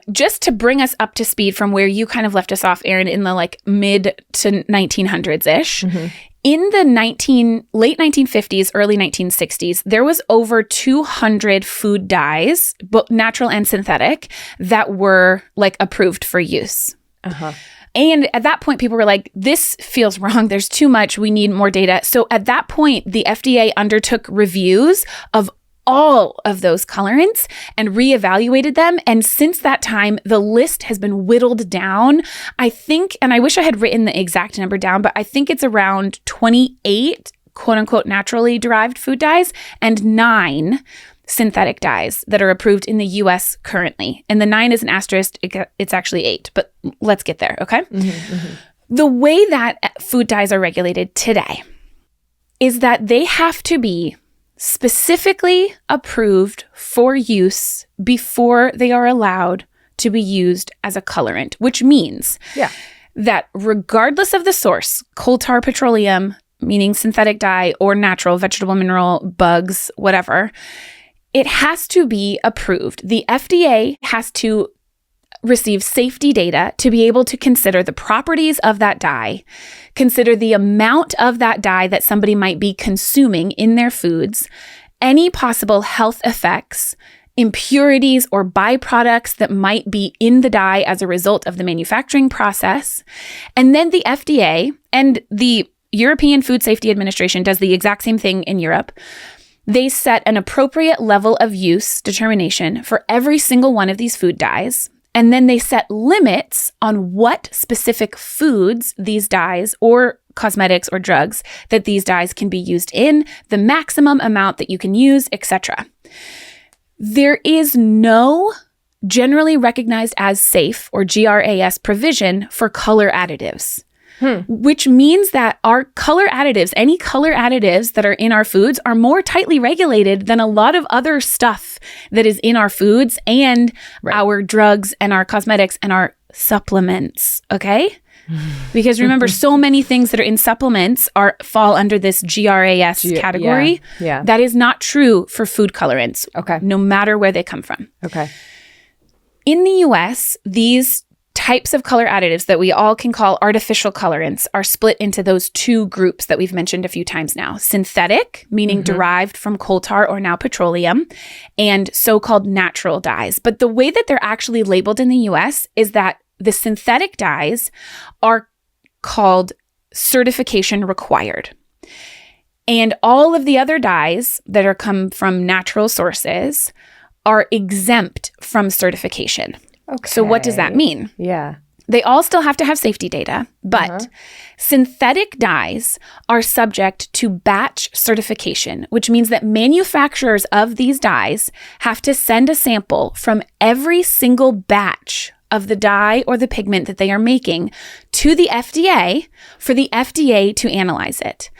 Just to bring us up to speed from where you kind of left us off, Erin, in the like mid to 1900s-ish, in the late 1950s, early 1960s, there was over 200 food dyes, both natural and synthetic, that were like approved for use. And at that point, people were like, this feels wrong. There's too much. We need more data. So at that point, the FDA undertook reviews of all of those colorants and reevaluated them. And since that time, the list has been whittled down. I think, and I wish I had written the exact number down, but I think it's around 28 quote unquote naturally derived food dyes and 9 synthetic dyes that are approved in the US currently. And the 9 is an asterisk. It's actually 8, but let's get there. Okay. The way that food dyes are regulated today is that they have to be specifically approved for use before they are allowed to be used as a colorant, which means that regardless of the source, coal tar petroleum, meaning synthetic dye, or natural, vegetable, mineral, bugs, whatever, it has to be approved. The FDA has to receive safety data to be able to consider the properties of that dye, consider the amount of that dye that somebody might be consuming in their foods, any possible health effects, impurities or byproducts that might be in the dye as a result of the manufacturing process. And then the FDA and the European Food Safety Administration does the exact same thing in Europe. They set an appropriate level of use determination for every single one of these food dyes. And then they set limits on what specific foods these dyes or cosmetics or drugs that these dyes can be used in, the maximum amount that you can use, etc. There is no generally recognized as safe, or GRAS provision for color additives. Which means that our color additives, any color additives that are in our foods, are more tightly regulated than a lot of other stuff that is in our foods and our drugs and our cosmetics and our supplements, okay? Because remember, so many things that are in supplements fall under this GRAS category. Yeah. That is not true for food colorants, no matter where they come from. Okay. In the US, these types of color additives that we all can call artificial colorants are split into those two groups that we've mentioned a few times now. Synthetic, meaning derived from coal tar or now petroleum, and so-called natural dyes. But the way that they're actually labeled in the US is that the synthetic dyes are called certification required. And all of the other dyes that are come from natural sources are exempt from certification. Okay. So what does that mean? Yeah. They all still have to have safety data, but synthetic dyes are subject to batch certification, which means that manufacturers of these dyes have to send a sample from every single batch of the dye or the pigment that they are making to the FDA for the FDA to analyze it.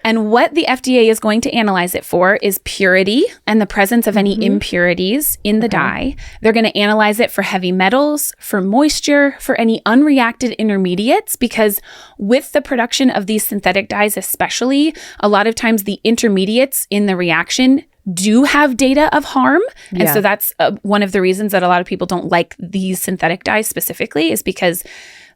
And what the FDA is going to analyze it for is purity and the presence of any impurities in the dye. They're going to analyze it for heavy metals, for moisture, for any unreacted intermediates, because with the production of these synthetic dyes especially, a lot of times the intermediates in the reaction do have data of harm. And so that's one of the reasons that a lot of people don't like these synthetic dyes specifically, is because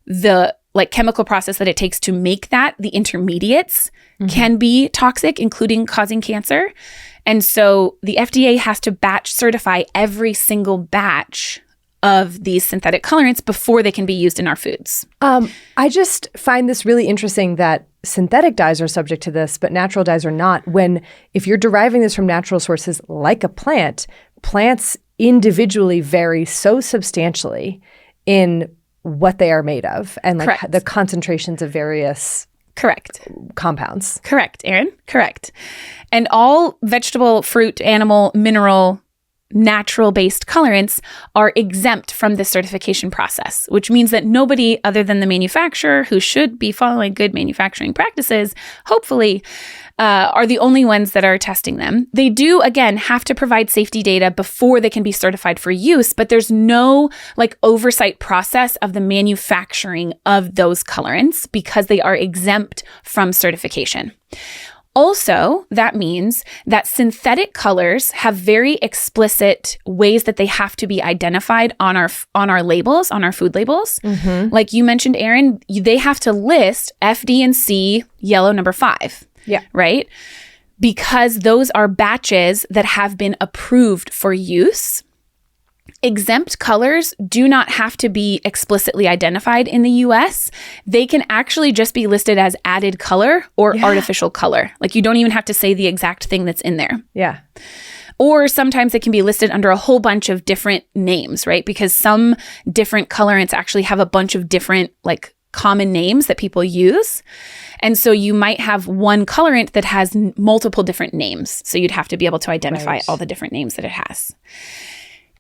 the chemical process that it takes to make that, the intermediates can be toxic, including causing cancer. And so the FDA has to batch certify every single batch of these synthetic colorants before they can be used in our foods. I just find this really interesting that synthetic dyes are subject to this, but natural dyes are not. If you're deriving this from natural sources like a plant, plants individually vary so substantially in what they are made of and the concentrations of various compounds. Correct, Erin. Correct. And all vegetable, fruit, animal, mineral, natural-based colorants are exempt from this certification process, which means that nobody other than the manufacturer, who should be following good manufacturing practices, hopefully, are the only ones that are testing them. They do, again, have to provide safety data before they can be certified for use, but there's no oversight process of the manufacturing of those colorants because they are exempt from certification. Also, that means that synthetic colors have very explicit ways that they have to be identified on our labels, on our food labels. Like you mentioned, Erin, they have to list F, D, and C yellow number 5. Yeah. Right? Because those are batches that have been approved for use. Exempt colors do not have to be explicitly identified in the US. They can actually just be listed as added color or artificial color. You don't even have to say the exact thing that's in there. Yeah. Or sometimes it can be listed under a whole bunch of different names, right? Because some different colorants actually have a bunch of different common names that people use. And so you might have one colorant that has multiple different names. So you'd have to be able to identify all the different names that it has.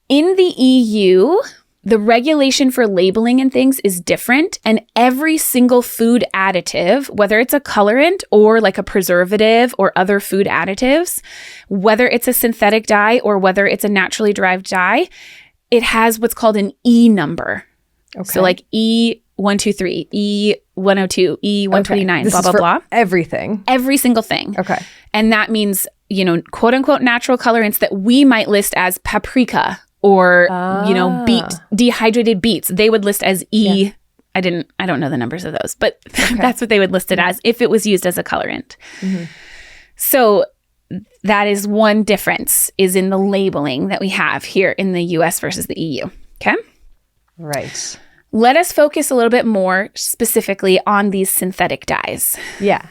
In the EU, the regulation for labeling and things is different, and every single food additive, whether it's a colorant or a preservative or other food additives, whether it's a synthetic dye or whether it's a naturally derived dye, it has what's called an E number. Okay. So E123, E102, E129, blah, blah, blah. Everything. Every single thing. Okay. And that means, quote unquote natural colorants that we might list as paprika or, dehydrated beets. They would list as E. Yeah. I don't know the numbers of those, but that's what they would list it as if it was used as a colorant. So that is one difference, is in the labeling that we have here in the US versus the EU. Okay? Right. Let us focus a little bit more specifically on these synthetic dyes. Yeah.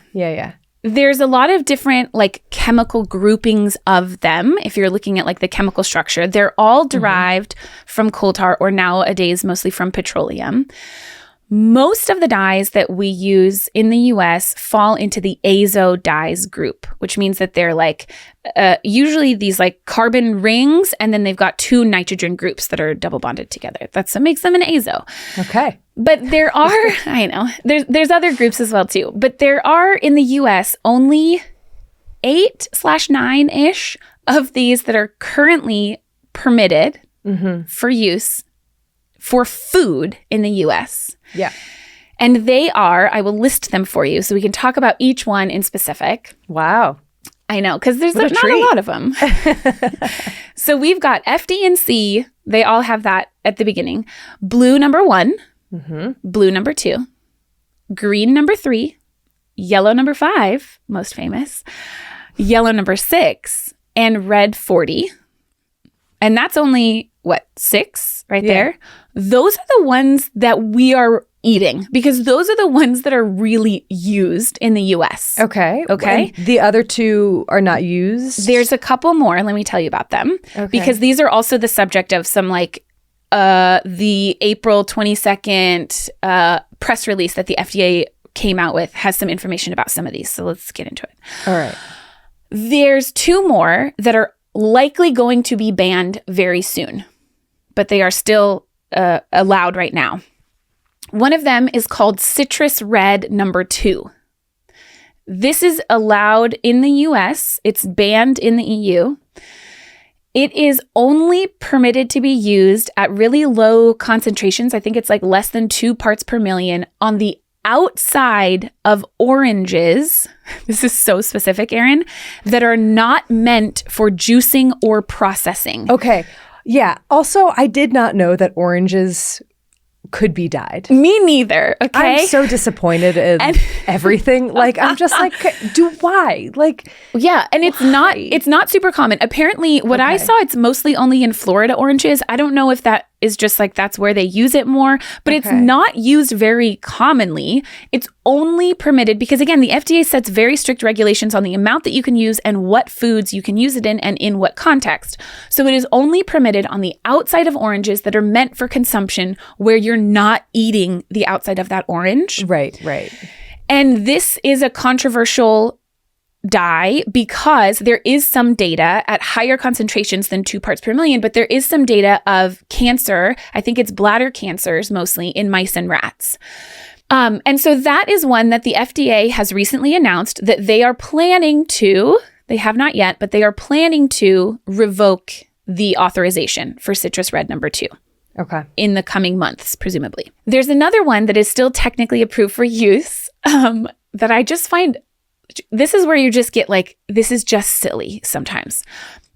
There's a lot of different chemical groupings of them. If you're looking at the chemical structure, they're all derived from coal tar or nowadays mostly from petroleum. Most of the dyes that we use in the US fall into the azo dyes group, which means that they're like usually these like carbon rings, and then they've got 2 nitrogen groups that are double bonded together. That's what makes them an azo. Okay. But there are, I know, there's other groups as well too, but there are in the US only 8/9-ish of these that are currently permitted for use for food in the US. Yeah. And they are, I will list them for you so we can talk about each one in specific. Wow. I know, because there's not a lot of them. So we've got F.D. and C. They all have that at the beginning. Blue number 1, blue number 2, green number 3, yellow number 5, most famous, yellow number 6, and red 40. And that's only, 6 right there? Those are the ones that we are eating because those are the ones that are really used in the US. Okay. Okay. And the other 2 are not used? There's a couple more. Let me tell you about them. Okay. Because these are also the subject of some like the April 22nd press release that the FDA came out with has some information about some of these. So let's get into it. All right. There's 2 more that are likely going to be banned very soon, but they are still allowed right now. One of them is called citrus red number 2. This is allowed in the US. It's banned in the EU. It is only permitted to be used at really low concentrations. I think it's like less than 2 parts per million on the outside of oranges. This is so specific, Erin, that are not meant for juicing or processing. Okay. Yeah. Also, I did not know that oranges could be dyed. Me neither. Okay. I'm so disappointed in everything. Like, I'm just like, why? Like, yeah. And it's not super common. Apparently what I saw, it's mostly only in Florida oranges. I don't know if that is just like, that's where they use it more, but it's not used very commonly. It's only permitted because again, the FDA sets very strict regulations on the amount that you can use and what foods you can use it in and in what context. So it is only permitted on the outside of oranges that are meant for consumption where you're not eating the outside of that orange. Right, right. And this is a controversial dye because there is some data at higher concentrations than 2 parts per million, but there is some data of cancer. I think it's bladder cancers mostly in mice and rats. And so that is one that the FDA has recently announced that they are planning to, they have not yet, but they are planning to revoke the authorization for citrus red number 2. Okay. In the coming months, presumably. There's another one that is still technically approved for use that I just find, this is where you just get like, this is just silly sometimes.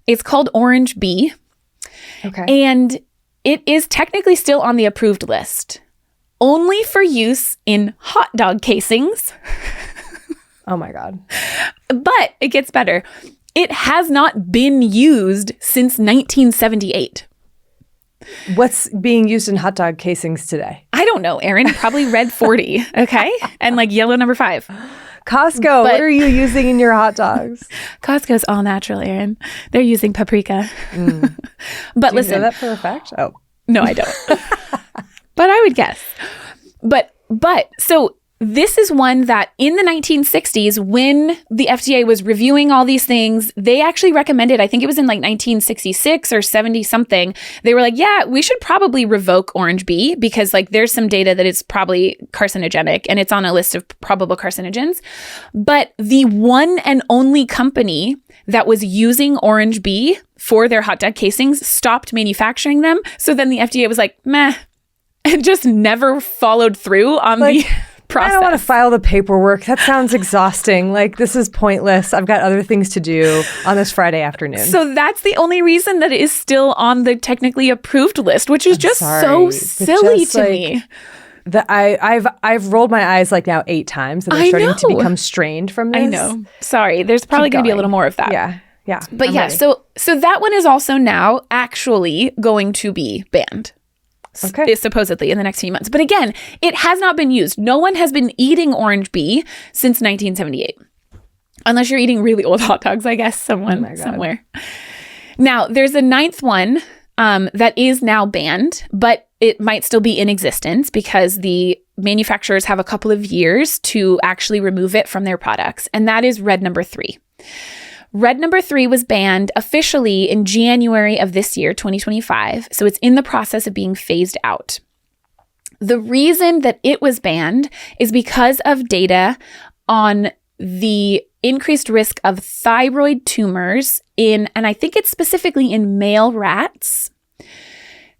It's called Orange B. Okay. And it is technically still on the approved list, only for use in hot dog casings. Oh my God. But it gets better. It has not been used since 1978. What's being used in hot dog casings today? I don't know, Erin. Probably red 40, okay? And like yellow number 5. Costco, what are you using in your hot dogs? Costco's all natural, Erin. They're using paprika. But listen. Do you know that for a fact? Oh. No, I don't. But I would guess. But so this is one that in the 1960s, when the FDA was reviewing all these things, they actually recommended, I think it was in like 1966 or 70 something, they were like, yeah, we should probably revoke Orange B because like there's some data that it's probably carcinogenic and it's on a list of probable carcinogens. But the one and only company that was using Orange B for their hot dog casings stopped manufacturing them. So then the FDA was like, meh, and just never followed through on the process. I don't want to file the paperwork. That sounds exhausting. Like, this is pointless. I've got other things to do on this Friday afternoon. So that's the only reason that it is still on the technically approved list, which is so silly to me. I've rolled my eyes like now 8 times and they're starting to become strained from this. I know. Sorry. There's probably going to be a little more of that. Yeah. But ready. So that one is also now actually going to be banned. Okay. Supposedly in the next few months. But again, it has not been used. No one has been eating Orange B since 1978. Unless you're eating really old hot dogs, I guess, somewhere. Now, there's a 9th one that is now banned, but it might still be in existence because the manufacturers have a couple of years to actually remove it from their products, and that is red number 3. Red number 3 was banned officially in January of this year, 2025. So it's in the process of being phased out. The reason that it was banned is because of data on the increased risk of thyroid tumors and I think it's specifically in male rats.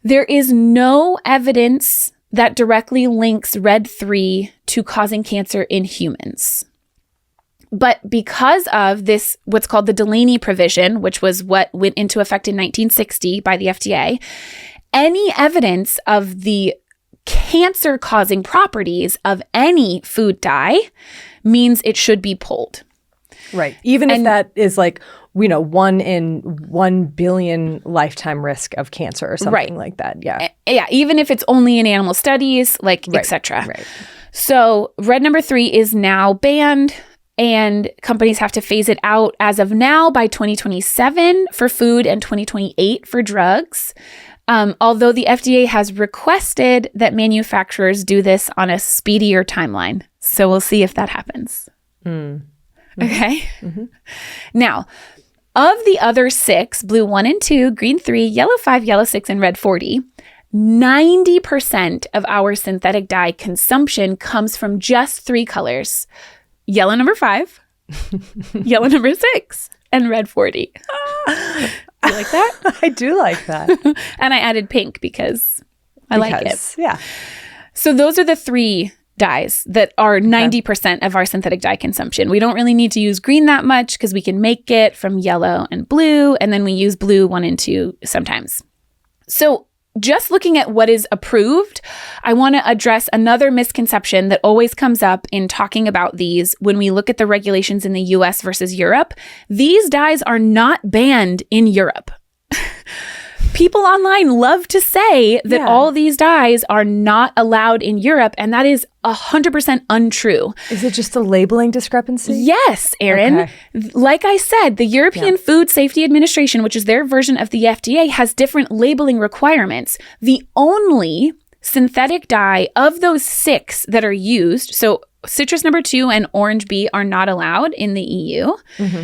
There is no evidence that directly links red 3 to causing cancer in humans. But because of this, what's called the Delaney provision, which was what went into effect in 1960 by the FDA, any evidence of the cancer-causing properties of any food dye means it should be pulled. Right. Even if that is like, 1 in 1 billion lifetime risk of cancer or something like that. Yeah. Yeah. Even if it's only in animal studies, et cetera. Right. So red number 3 is now banned, and companies have to phase it out as of now by 2027 for food and 2028 for drugs. Although the FDA has requested that manufacturers do this on a speedier timeline. So we'll see if that happens. Mm-hmm. Okay. Mm-hmm. Now, of the other 6, blue 1 and 2, green 3, yellow 5, yellow 6, and red 40, 90% of our synthetic dye consumption comes from just 3 colors: yellow number 5, yellow number 6, and red 40. You like that? I do like that. And I added pink because I like it. Yeah. So those are the 3 dyes that are 90% of our synthetic dye consumption. We don't really need to use green that much because we can make it from yellow and blue, and then we use blue 1 and 2 sometimes. So just looking at what is approved, I want to address another misconception that always comes up in talking about these when we look at the regulations in the US versus Europe. These dyes are not banned in Europe. People online love to say that all these dyes are not allowed in Europe, and that is 100% untrue. Is it just a labeling discrepancy? Yes, Erin. Okay. Like I said, the European Food Safety Administration, which is their version of the FDA, has different labeling requirements. The only synthetic dye of those 6 that are used, so citrus number 2 and orange bee are not allowed in the EU. Mm-hmm.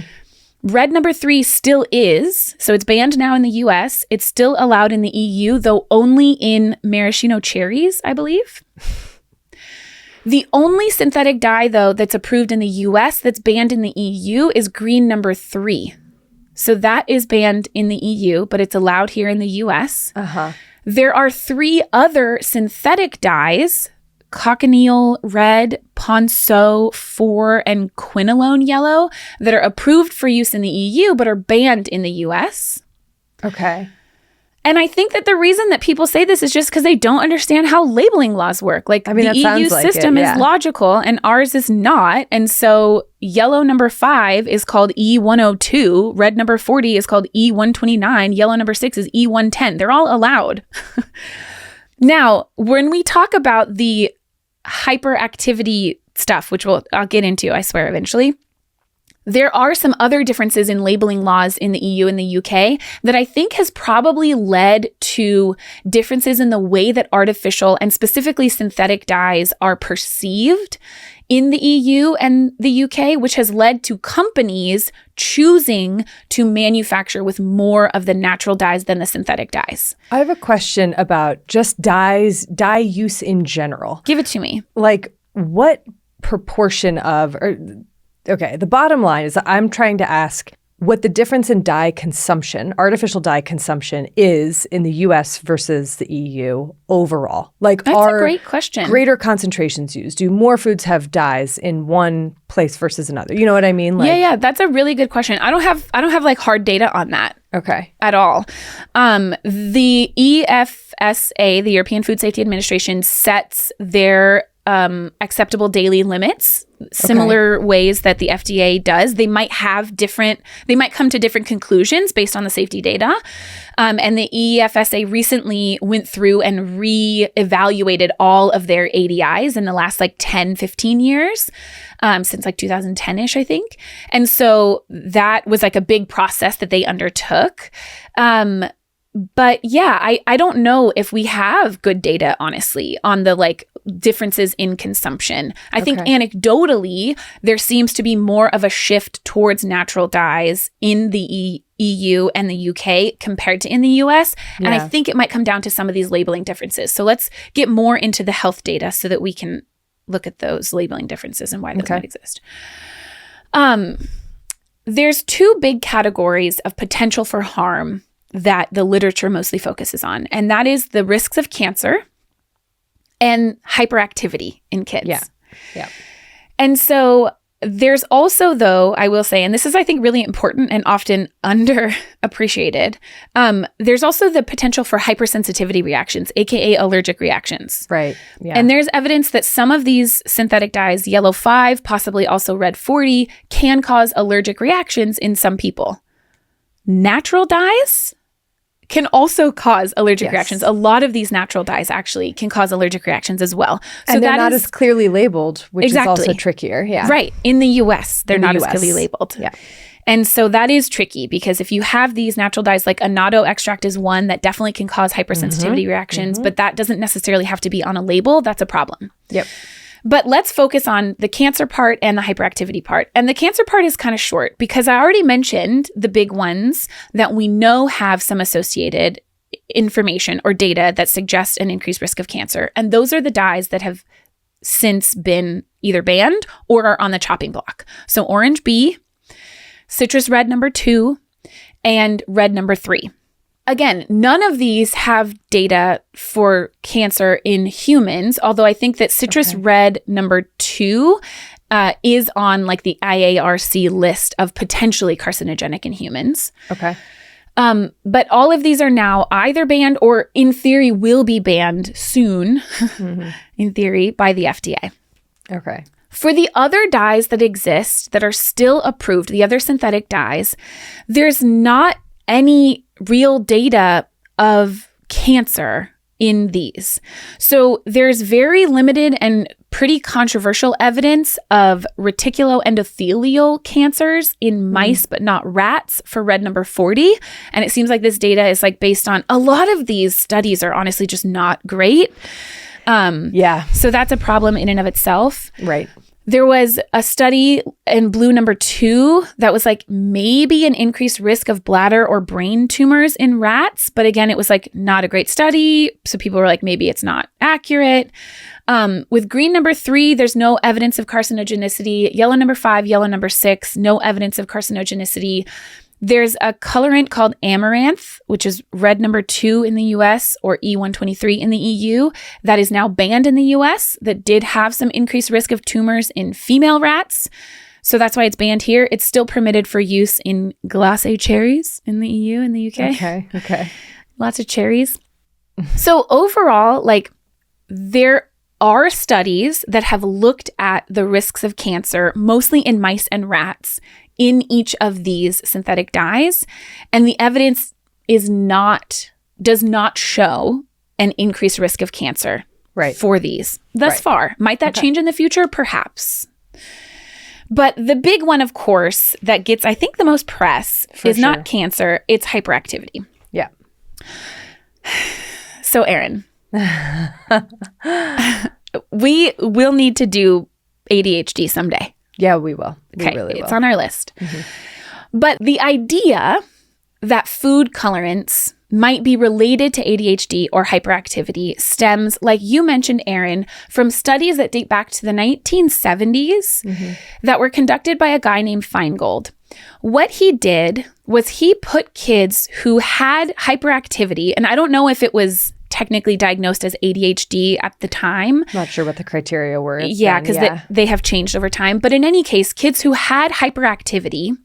Red number 3 still is, so it's banned now in the US. It's still allowed in the EU, though only in maraschino cherries, I believe. The only synthetic dye, though, that's approved in the US that's banned in the EU is green number 3. So that is banned in the EU, but it's allowed here in the US. Uh-huh. There are 3 other synthetic dyes: cochineal red, ponceau 4, and quinolone yellow, that are approved for use in the EU but are banned in the US. Okay. And I think that the reason that people say this is just because they don't understand how labeling laws work. The EU system is logical and ours is not. And so yellow number 5 is called E102, red number 40 is called E129, yellow number 6 is E110. They're all allowed. Now, when we talk about the hyperactivity stuff, which I'll get into, I swear, eventually, there are some other differences in labeling laws in the EU and the UK that I think has probably led to differences in the way that artificial and specifically synthetic dyes are perceived in the EU and the UK, which has led to companies choosing to manufacture with more of the natural dyes than the synthetic dyes. I have a question about just dye use in general. Give it to me. What proportion of... Okay, the bottom line is that I'm trying to ask what the difference in dye consumption, artificial dye consumption, is in the US versus the EU overall. That's a great question. Greater concentrations used? Do more foods have dyes in one place versus another? You know what I mean? Yeah, that's a really good question. I don't have hard data on that. Okay. At all. The EFSA, the European Food Safety Administration, sets their acceptable daily limits, similar ways that the FDA does. They might come to different conclusions based on the safety data. And the EFSA recently went through and re-evaluated all of their ADIs in the last 10, 15 years, since 2010-ish, I think. And so that was a big process that they undertook. But yeah, I don't know if we have good data, honestly, on the like differences in consumption. I think anecdotally, there seems to be more of a shift towards natural dyes in the EU and the UK compared to in the US. And I think it might come down to some of these labeling differences. So let's get more into the health data so that we can look at those labeling differences and why those might exist. There's two big categories of potential for harm that the literature mostly focuses on, and that is the risks of cancer and hyperactivity in kids. Yeah. And so there's also, though, I will say, and this is, I think, really important and often underappreciated, there's also the potential for hypersensitivity reactions, aka allergic reactions. Right. Yeah. And there's evidence that some of these synthetic dyes, yellow 5, possibly also red 40, can cause allergic reactions in some people. Natural dyes can also cause allergic reactions. A lot of these natural dyes actually can cause allergic reactions as well. So and they're not as clearly labeled, which is also trickier. Yeah. Right. In the US, they're not as clearly labeled. Yeah. And so that is tricky because if you have these natural dyes, like annatto extract is one that definitely can cause hypersensitivity reactions, but that doesn't necessarily have to be on a label. That's a problem. Yep. But let's focus on the cancer part and the hyperactivity part. And the cancer part is kind of short because I already mentioned the big ones that we know have some associated information or data that suggest an increased risk of cancer. And those are the dyes that have since been either banned or are on the chopping block. So orange B, citrus red number 2, and red number 3. Again, none of these have data for cancer in humans, although I think that citrus red number 2 is on like the IARC list of potentially carcinogenic in humans. Okay. But all of these are now either banned or in theory will be banned soon, in theory, by the FDA. Okay. For the other dyes that exist that are still approved, the other synthetic dyes, there's not any real data of cancer in these. So there's very limited and pretty controversial evidence of reticuloendothelial cancers in mice, but not rats for red number 40. And it seems like this data is like based on a lot of these studies are honestly just not great. So that's a problem in and of itself. Right. There was a study in blue number 2 that was like maybe an increased risk of bladder or brain tumors in rats. But again, it was like not a great study. So people were like, maybe it's not accurate. With green number 3, there's no evidence of carcinogenicity. Yellow number 5, yellow number 6, no evidence of carcinogenicity. There's a colorant called amaranth, which is red number 2 in the US or E123 in the EU, that is now banned in the US, that did have some increased risk of tumors in female rats. So that's why it's banned here. It's still permitted for use in glacé cherries in the EU and the UK. Okay. Lots of cherries. So overall, like there are studies that have looked at the risks of cancer, mostly in mice and rats, in each of these synthetic dyes, and the evidence does not show an increased risk of cancer for these thus far. Might that change in the future? Perhaps. But the big one, of course, that gets, I think, the most press is not cancer, it's hyperactivity. Yeah. So, Erin, we will need to do ADHD someday. Yeah, we will. Okay, we really will. It's on our list. But the idea that food colorants might be related to ADHD or hyperactivity stems, like you mentioned, Erin, from studies that date back to the 1970s that were conducted by a guy named Feingold. What he did was he put kids who had hyperactivity, and I don't know if it was technically diagnosed as ADHD at the time. Not sure what the criteria were. Yeah, because they have changed over time. But in any case, kids who had hyperactivity,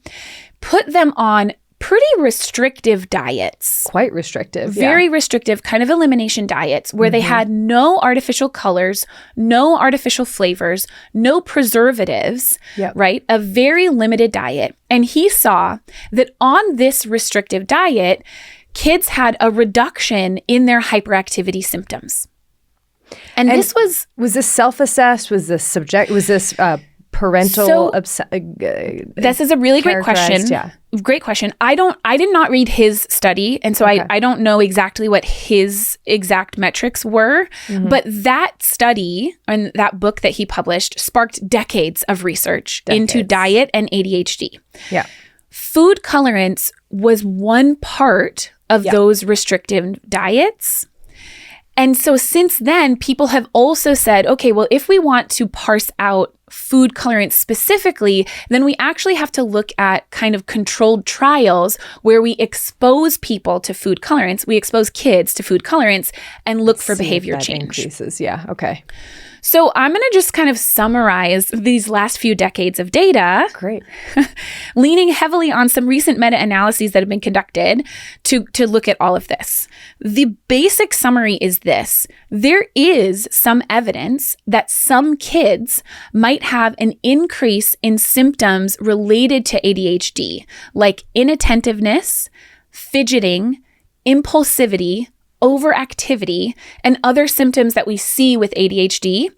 put them on pretty restrictive diets. Quite restrictive. Very restrictive kind of elimination diets where they had no artificial colors, no artificial flavors, no preservatives, right? A very limited diet. And he saw that on this restrictive diet, kids had a reduction in their hyperactivity symptoms. And this was this self-assessed? Was this parental this is a really great question. Yeah. Great question. I did not read his study, and so I don't know exactly what his exact metrics were, but that study and that book that he published sparked decades of research into diet and ADHD. Yeah. Food colorants was one part of those restrictive diets. And so since then, people have also said, okay, well, if we want to parse out food colorants specifically, then we actually have to look at kind of controlled trials where we expose people to food colorants. We expose kids to food colorants and look for behavior change. Increases. Yeah. Okay. So I'm going to just kind of summarize these last few decades of data. Great. Leaning heavily on some recent meta-analyses that have been conducted to look at all of this. The basic summary is this. There is some evidence that some kids might have an increase in symptoms related to ADHD, like inattentiveness, fidgeting, impulsivity, overactivity, and other symptoms that we see with ADHD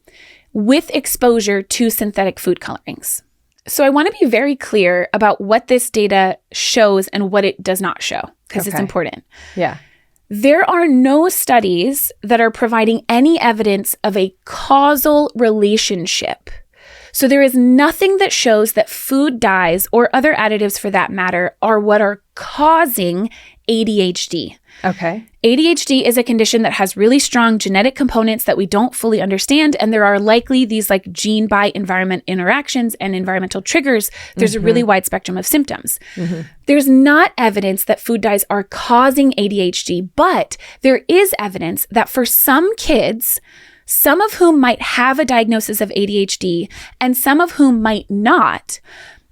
with exposure to synthetic food colorings. So I want to be very clear about what this data shows and what it does not show, because it's important. Yeah. There are no studies that are providing any evidence of a causal relationship. So there is nothing that shows that food dyes or other additives for that matter are what are causing ADHD. Okay. ADHD is a condition that has really strong genetic components that we don't fully understand, and there are likely these like gene by environment interactions and environmental triggers. There's a really wide spectrum of symptoms. There's not evidence that food dyes are causing ADHD, but there is evidence that for some kids, some of whom might have a diagnosis of ADHD and some of whom might not,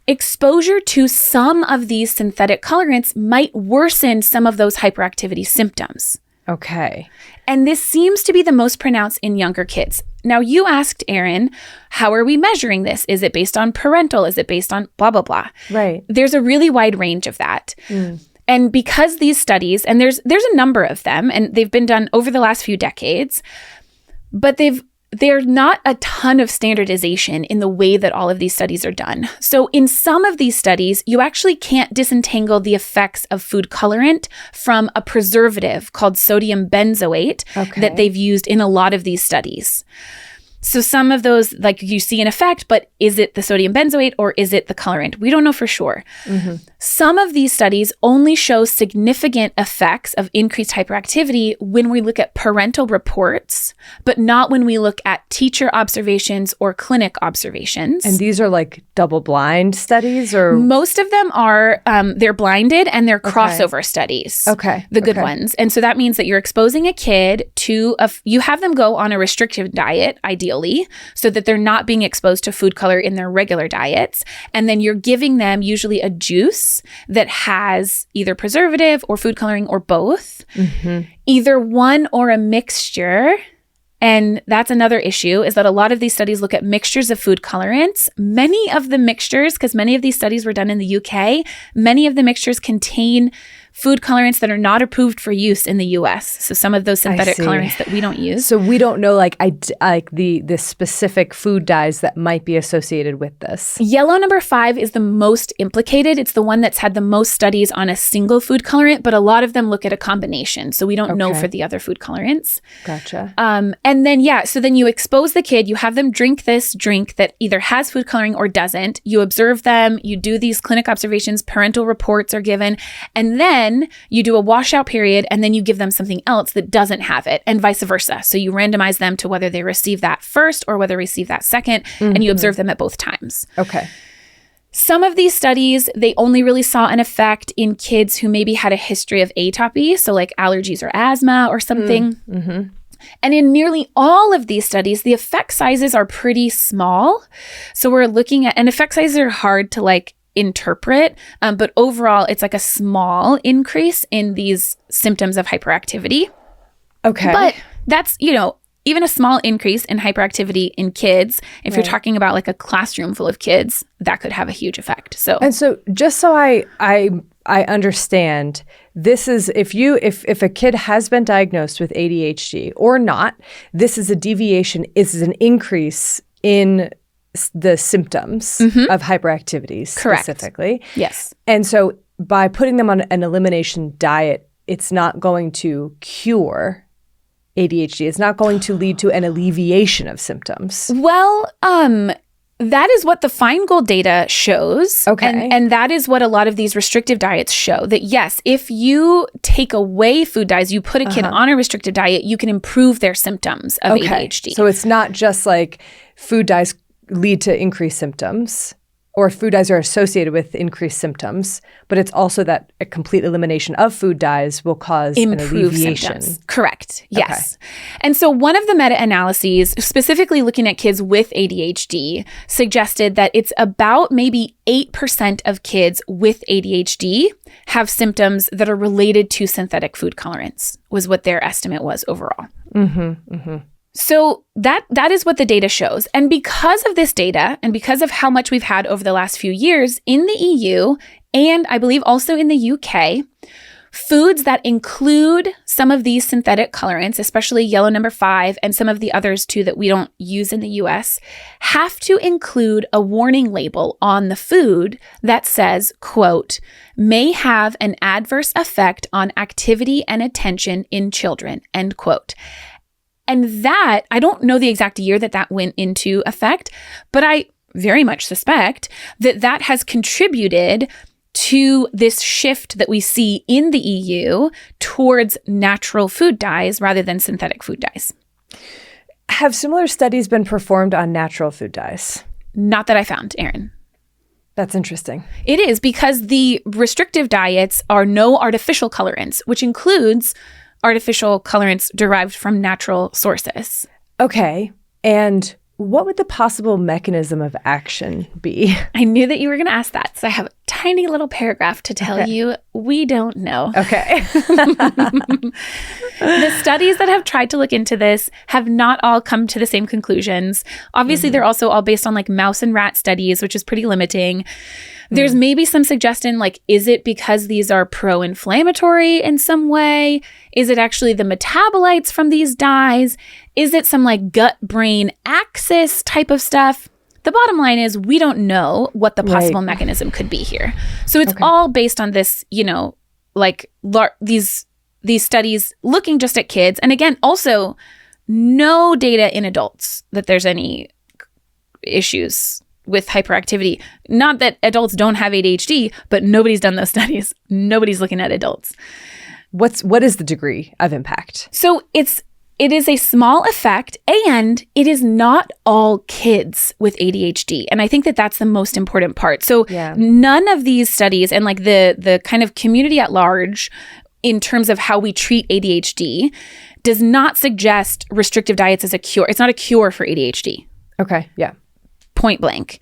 exposure to some of these synthetic colorants might worsen some of those hyperactivity symptoms. Okay. And this seems to be the most pronounced in younger kids. Now, you asked, Erin, how are we measuring this? Is it based on parental? Is it based on blah, blah, blah? Right. There's a really wide range of that. And because these studies, and there's a number of them, and they've been done over the last few decades, but there's not a ton of standardization in the way that all of these studies are done. So in some of these studies, you actually can't disentangle the effects of food colorant from a preservative called sodium benzoate that they've used in a lot of these studies. So some of those, like you see an effect, but is it the sodium benzoate or is it the colorant? We don't know for sure. Some of these studies only show significant effects of increased hyperactivity when we look at parental reports, but not when we look at teacher observations or clinic observations. And these are like double-blind studies, or? Most of them are, they're blinded and they're crossover studies. The good ones. And so that means that you're exposing a kid to, you have them go on a restrictive diet, ideally, so that they're not being exposed to food color in their regular diets. And then you're giving them usually a juice that has either preservative or food coloring or both, either one or a mixture. And that's another issue, is that a lot of these studies look at mixtures of food colorants. Many of the mixtures, because many of these studies were done in the UK, many of the mixtures contain food colorants that are not approved for use in the US. So some of those synthetic colorants that we don't use. So we don't know like the specific food dyes that might be associated with this. Yellow number 5 is the most implicated. It's the one that's had the most studies on a single food colorant, but a lot of them look at a combination. So we don't know for the other food colorants. Gotcha. And then, so then you expose the kid, you have them drink this drink that either has food coloring or doesn't. You observe them, you do these clinic observations, parental reports are given, and then you do a washout period, and then you give them something else that doesn't have it, and vice versa. So you randomize them to whether they receive that first or whether they receive that second, and you observe them at both times. Okay. Some of these studies, they only really saw an effect in kids who maybe had a history of atopy, so like allergies or asthma or something. And in nearly all of these studies, the effect sizes are pretty small. So we're looking at, and effect sizes are hard to like interpret, but overall, it's like a small increase in these symptoms of hyperactivity. Okay. But that's, even a small increase in hyperactivity in kids, if you're talking about like a classroom full of kids, that could have a huge effect. So just so I understand, this is if a kid has been diagnosed with ADHD or not, this is a deviation, is an increase in the symptoms of hyperactivity specifically. Yes. And so by putting them on an elimination diet, it's not going to cure ADHD. It's not going to lead to an alleviation of symptoms. Well, that is what the Feingold data shows. Okay. And that is what a lot of these restrictive diets show. That yes, if you take away food dyes, you put a kid on a restrictive diet, you can improve their symptoms of ADHD. So it's not just like food dyes lead to increased symptoms or food dyes are associated with increased symptoms, but it's also that a complete elimination of food dyes will cause an alleviation. Symptoms. Correct. Yes. Okay. And so one of the meta-analyses, specifically looking at kids with ADHD, suggested that it's about maybe 8% of kids with ADHD have symptoms that are related to synthetic food colorants, was what their estimate was overall. So that is what the data shows. And because of this data and because of how much we've had over the last few years in the EU and I believe also in the UK, foods that include some of these synthetic colorants, especially yellow number 5 and some of the others too that we don't use in the US, have to include a warning label on the food that says, quote, may have an adverse effect on activity and attention in children, end quote. And that, I don't know the exact year that went into effect, but I very much suspect that has contributed to this shift that we see in the EU towards natural food dyes rather than synthetic food dyes. Have similar studies been performed on natural food dyes? Not that I found, Erin. That's interesting. It is because the restrictive diets are no artificial colorants, which includes artificial colorants derived from natural sources. Okay. And what would the possible mechanism of action be? I knew that you were going to ask that. So I have a tiny little paragraph to tell you we don't know. Okay. The studies that have tried to look into this have not all come to the same conclusions. Obviously, they're also all based on like mouse and rat studies, which is pretty limiting. There's maybe some suggestion, like, is it because these are pro-inflammatory in some way? Is it actually the metabolites from these dyes? Is it some like gut-brain axis type of stuff? The bottom line is we don't know what the possible mechanism could be here. So it's all based on this, you know, like these studies looking just at kids. And again, also no data in adults that there's any issues with hyperactivity. Not that adults don't have ADHD, but nobody's done those studies. Nobody's looking at adults. What is the degree of impact? So it is a small effect, and it is not all kids with ADHD. And I think that that's the most important part. So none of these studies and like the kind of community at large in terms of how we treat ADHD does not suggest restrictive diets as a cure. It's not a cure for ADHD. Okay. Yeah. Point blank.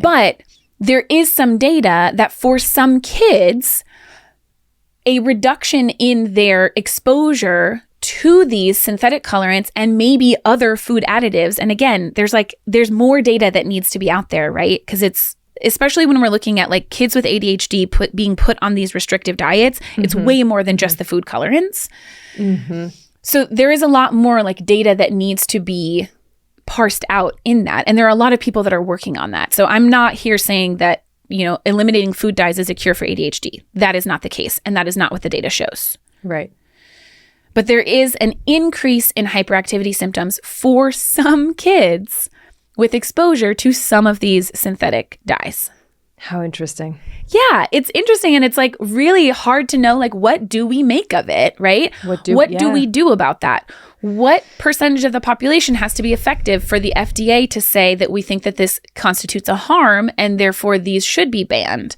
But there is some data that for some kids, a reduction in their exposure to these synthetic colorants and maybe other food additives. And again, there's more data that needs to be out there, right? Because it's, especially when we're looking at like kids with ADHD being put on these restrictive diets, it's way more than just the food colorants. So there is a lot more like data that needs to be parsed out in that. And there are a lot of people that are working on that. So I'm not here saying that, you know, eliminating food dyes is a cure for ADHD. That is not the case. And that is not what the data shows. Right. But there is an increase in hyperactivity symptoms for some kids with exposure to some of these synthetic dyes. How interesting. Yeah, it's interesting. And it's like really hard to know, like, what do we make of it, right? What do we do about that? What percentage of the population has to be effective for the FDA to say that we think that this constitutes a harm and therefore these should be banned?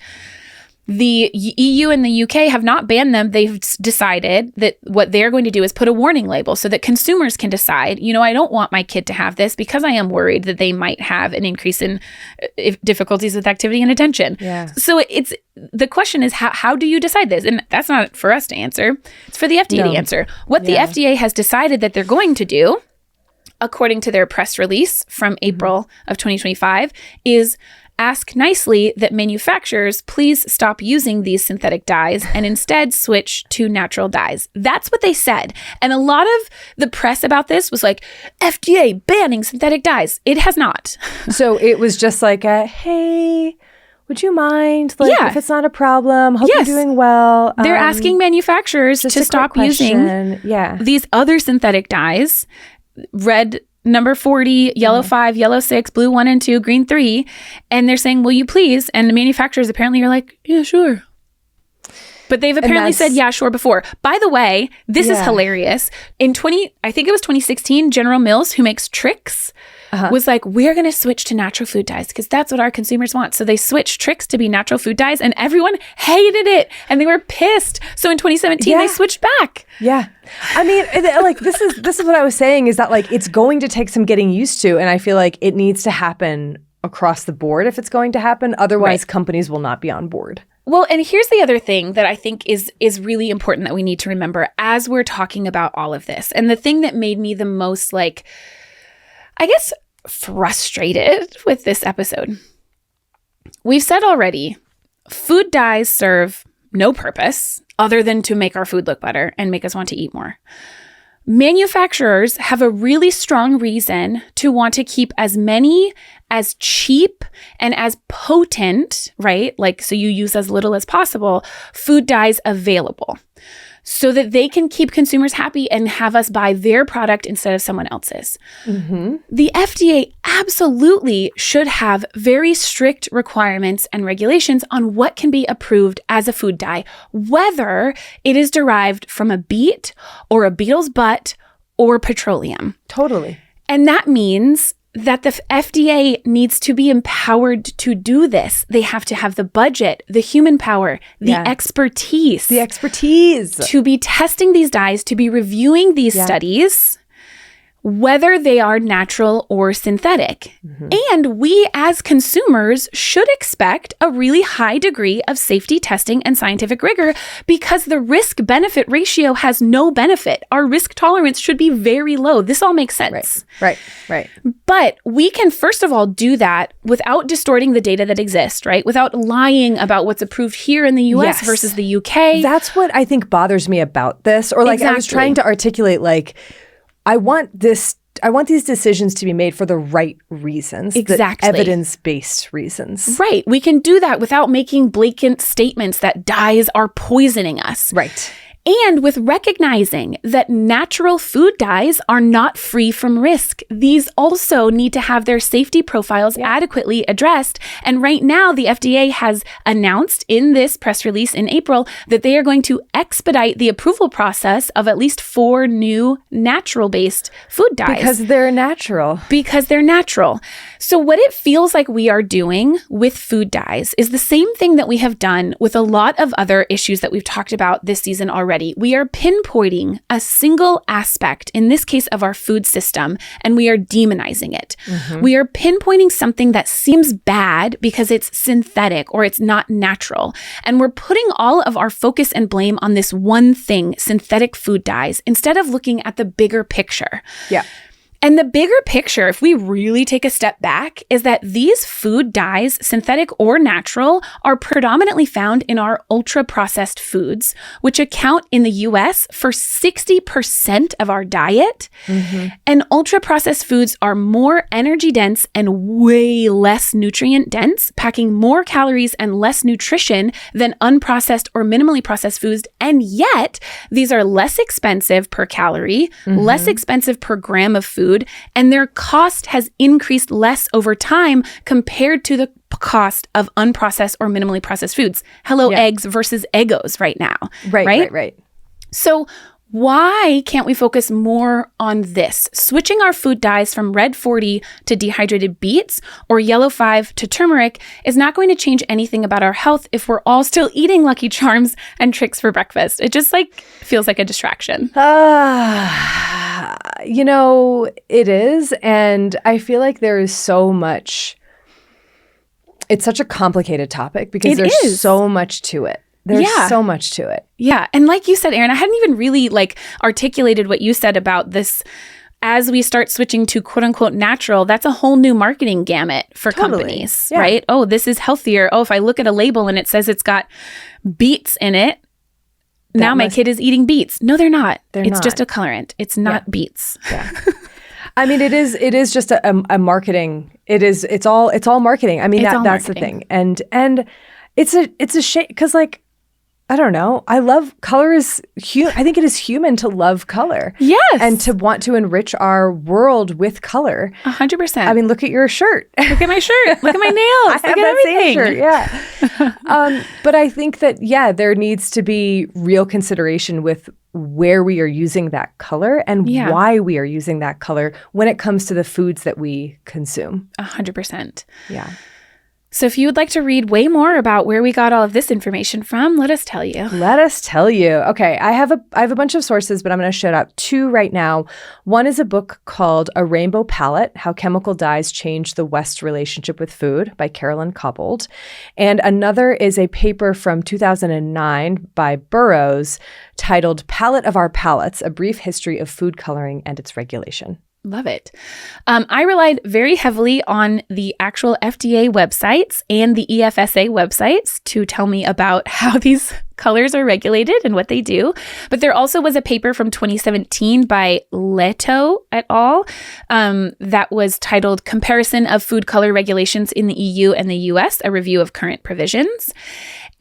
The EU and the UK have not banned them. They've decided that what they're going to do is put a warning label so that consumers can decide, you know, I don't want my kid to have this because I am worried that they might have an increase in difficulties with activity and attention. Yeah. So the question is, how do you decide this? And that's not for us to answer. It's for the FDA to answer. What the FDA has decided that they're going to do, according to their press release from April of 2025, is ask nicely that manufacturers please stop using these synthetic dyes and instead switch to natural dyes. That's what they said. And a lot of the press about this was like, FDA banning synthetic dyes. It has not. So it was just like hey, would you mind? Like, if it's not a problem, hope you're doing well. They're asking manufacturers to stop using these other synthetic dyes, red number 40, yellow 5, yellow 6, blue 1 and 2, green 3. And they're saying, will you please? And the manufacturers apparently are like, yeah, sure. But they've apparently said, yeah, sure before. By the way, this is hilarious. In 2016, General Mills, who makes Trix, was like, we're going to switch to natural food dyes because that's what our consumers want. So they switched Trix to be natural food dyes and everyone hated it and they were pissed. So in 2017, they switched back. Yeah. I mean, like this is what I was saying is that like it's going to take some getting used to. And I feel like it needs to happen across the board if it's going to happen. Otherwise, companies will not be on board. Well, and here's the other thing that I think is really important that we need to remember as we're talking about all of this. And the thing that made me the most, like, I guess, frustrated with this episode. We've said already, food dyes serve no purpose other than to make our food look better and make us want to eat more. Manufacturers have a really strong reason to want to keep as many, as cheap, and as potent, right? Like, so you use as little as possible, food dyes available so that they can keep consumers happy and have us buy their product instead of someone else's. Mm-hmm. The FDA absolutely should have very strict requirements and regulations on what can be approved as a food dye, whether it is derived from a beet or a beetle's butt or petroleum. Totally. And that means that the FDA needs to be empowered to do this. They have to have the budget, the human power, the expertise. The expertise. To be testing these dyes, to be reviewing these studies, whether they are natural or synthetic. Mm-hmm. And we as consumers should expect a really high degree of safety testing and scientific rigor because the risk-benefit ratio has no benefit. Our risk tolerance should be very low. This all makes sense. Right. But we can, first of all, do that without distorting the data that exists, right? Without lying about what's approved here in the US versus the UK. That's what I think bothers me about this. Or like I was trying to articulate, like, I want these decisions to be made for the right reasons. Exactly. The evidence-based reasons. Right. We can do that without making blatant statements that dyes are poisoning us. Right. And with recognizing that natural food dyes are not free from risk. These also need to have their safety profiles adequately addressed. And right now, the FDA has announced in this press release in April that they are going to expedite the approval process of at least 4 new natural-based food dyes. Because they're natural. So what it feels like we are doing with food dyes is the same thing that we have done with a lot of other issues that we've talked about this season already. We are pinpointing a single aspect, in this case of our food system, and we are demonizing it. Mm-hmm. We are pinpointing something that seems bad because it's synthetic or it's not natural. And we're putting all of our focus and blame on this one thing, synthetic food dyes, instead of looking at the bigger picture. Yeah. And the bigger picture, if we really take a step back, is that these food dyes, synthetic or natural, are predominantly found in our ultra-processed foods, which account in the US for 60% of our diet. Mm-hmm. And ultra-processed foods are more energy dense and way less nutrient dense, packing more calories and less nutrition than unprocessed or minimally processed foods. And yet, these are less expensive per calorie, less expensive per gram of food, and their cost has increased less over time compared to the cost of unprocessed or minimally processed foods. Hello, eggs versus Eggos right now. Right. So why can't we focus more on this? Switching our food dyes from red 40 to dehydrated beets or yellow 5 to turmeric is not going to change anything about our health if we're all still eating Lucky Charms and Trix for breakfast. It just feels like a distraction. It is. And I feel like there is so much. It's such a complicated topic because there's so much to it. There's so much to it. Yeah. And like you said, Erin, I hadn't even really articulated what you said about this as we start switching to quote unquote natural, that's a whole new marketing gamut for companies, right? Oh, this is healthier. Oh, if I look at a label and it says it's got beets in it, now my kid is eating beets. No, they're not. It's just a colorant. It's not beets. Yeah. I mean, it is just a marketing. It's all marketing. I mean, that's the thing. And it's a shame because, like, I don't know. I love color I think it is human to love color. Yes. And to want to enrich our world with color. 100%. I mean, look at your shirt. Look at my shirt. Look at my nails. I have that same shirt, yeah. But I think that, there needs to be real consideration with where we are using that color and why we are using that color when it comes to the foods that we consume. 100%. Yeah. So if you would like to read way more about where we got all of this information from, let us tell you. Let us tell you. Okay, I have a bunch of sources, but I'm going to shout out two right now. One is a book called A Rainbow Palette, How Chemical Dyes Change the West's Relationship with Food by Carolyn Cobbold. And another is a paper from 2009 by Burroughs titled Palette of Our Palates, A Brief History of Food Coloring and Its Regulation. Love it. I relied very heavily on the actual FDA websites and the EFSA websites to tell me about how these colors are regulated and what they do. But there also was a paper from 2017 by Leto et al. That was titled Comparison of Food Color Regulations in the EU and the US, a review of current provisions.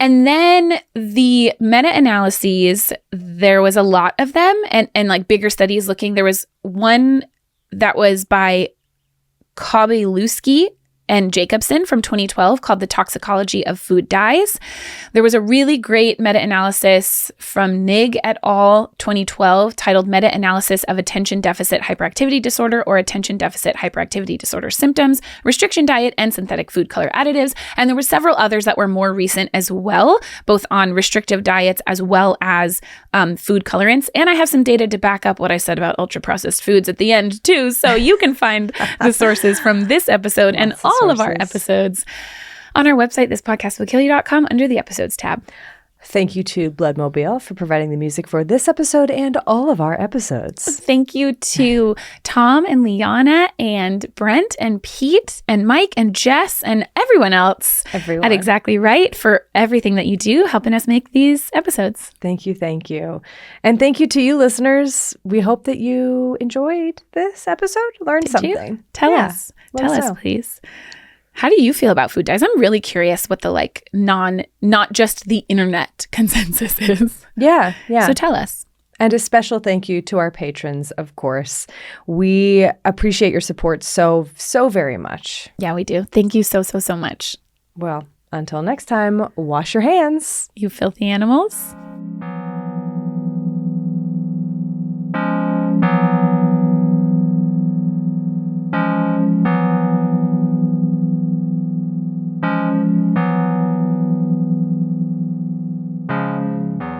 And then the meta-analyses, there was a lot of them and like bigger studies looking. There was one that was by Kobyluski and Jacobson from 2012 called The Toxicology of Food Dyes. There was a really great meta-analysis from Nig et al. 2012 titled Meta-Analysis of Attention Deficit Hyperactivity Disorder or Attention Deficit Hyperactivity Disorder Symptoms, Restriction Diet, and Synthetic Food Color Additives. And there were several others that were more recent as well, both on restrictive diets as well as food colorants. And I have some data to back up what I said about ultra-processed foods at the end too. So you can find the sources from this episode and all of our episodes on our website, thispodcastwillkillyou.com, under the episodes tab. Thank you to Bloodmobile for providing the music for this episode and all of our episodes. Thank you to Tom and Liana and Brent and Pete and Mike and Jess and everyone else at Exactly Right for everything that you do, helping us make these episodes. Thank you. Thank you. And thank you to you listeners. We hope that you enjoyed this episode, learned something. Tell us, please. How do you feel about food dyes? I'm really curious what the not just the internet consensus is. Yeah. So tell us. And a special thank you to our patrons, of course. We appreciate your support so, so very much. Yeah, we do. Thank you so, so, so much. Well, until next time, wash your hands. You filthy animals.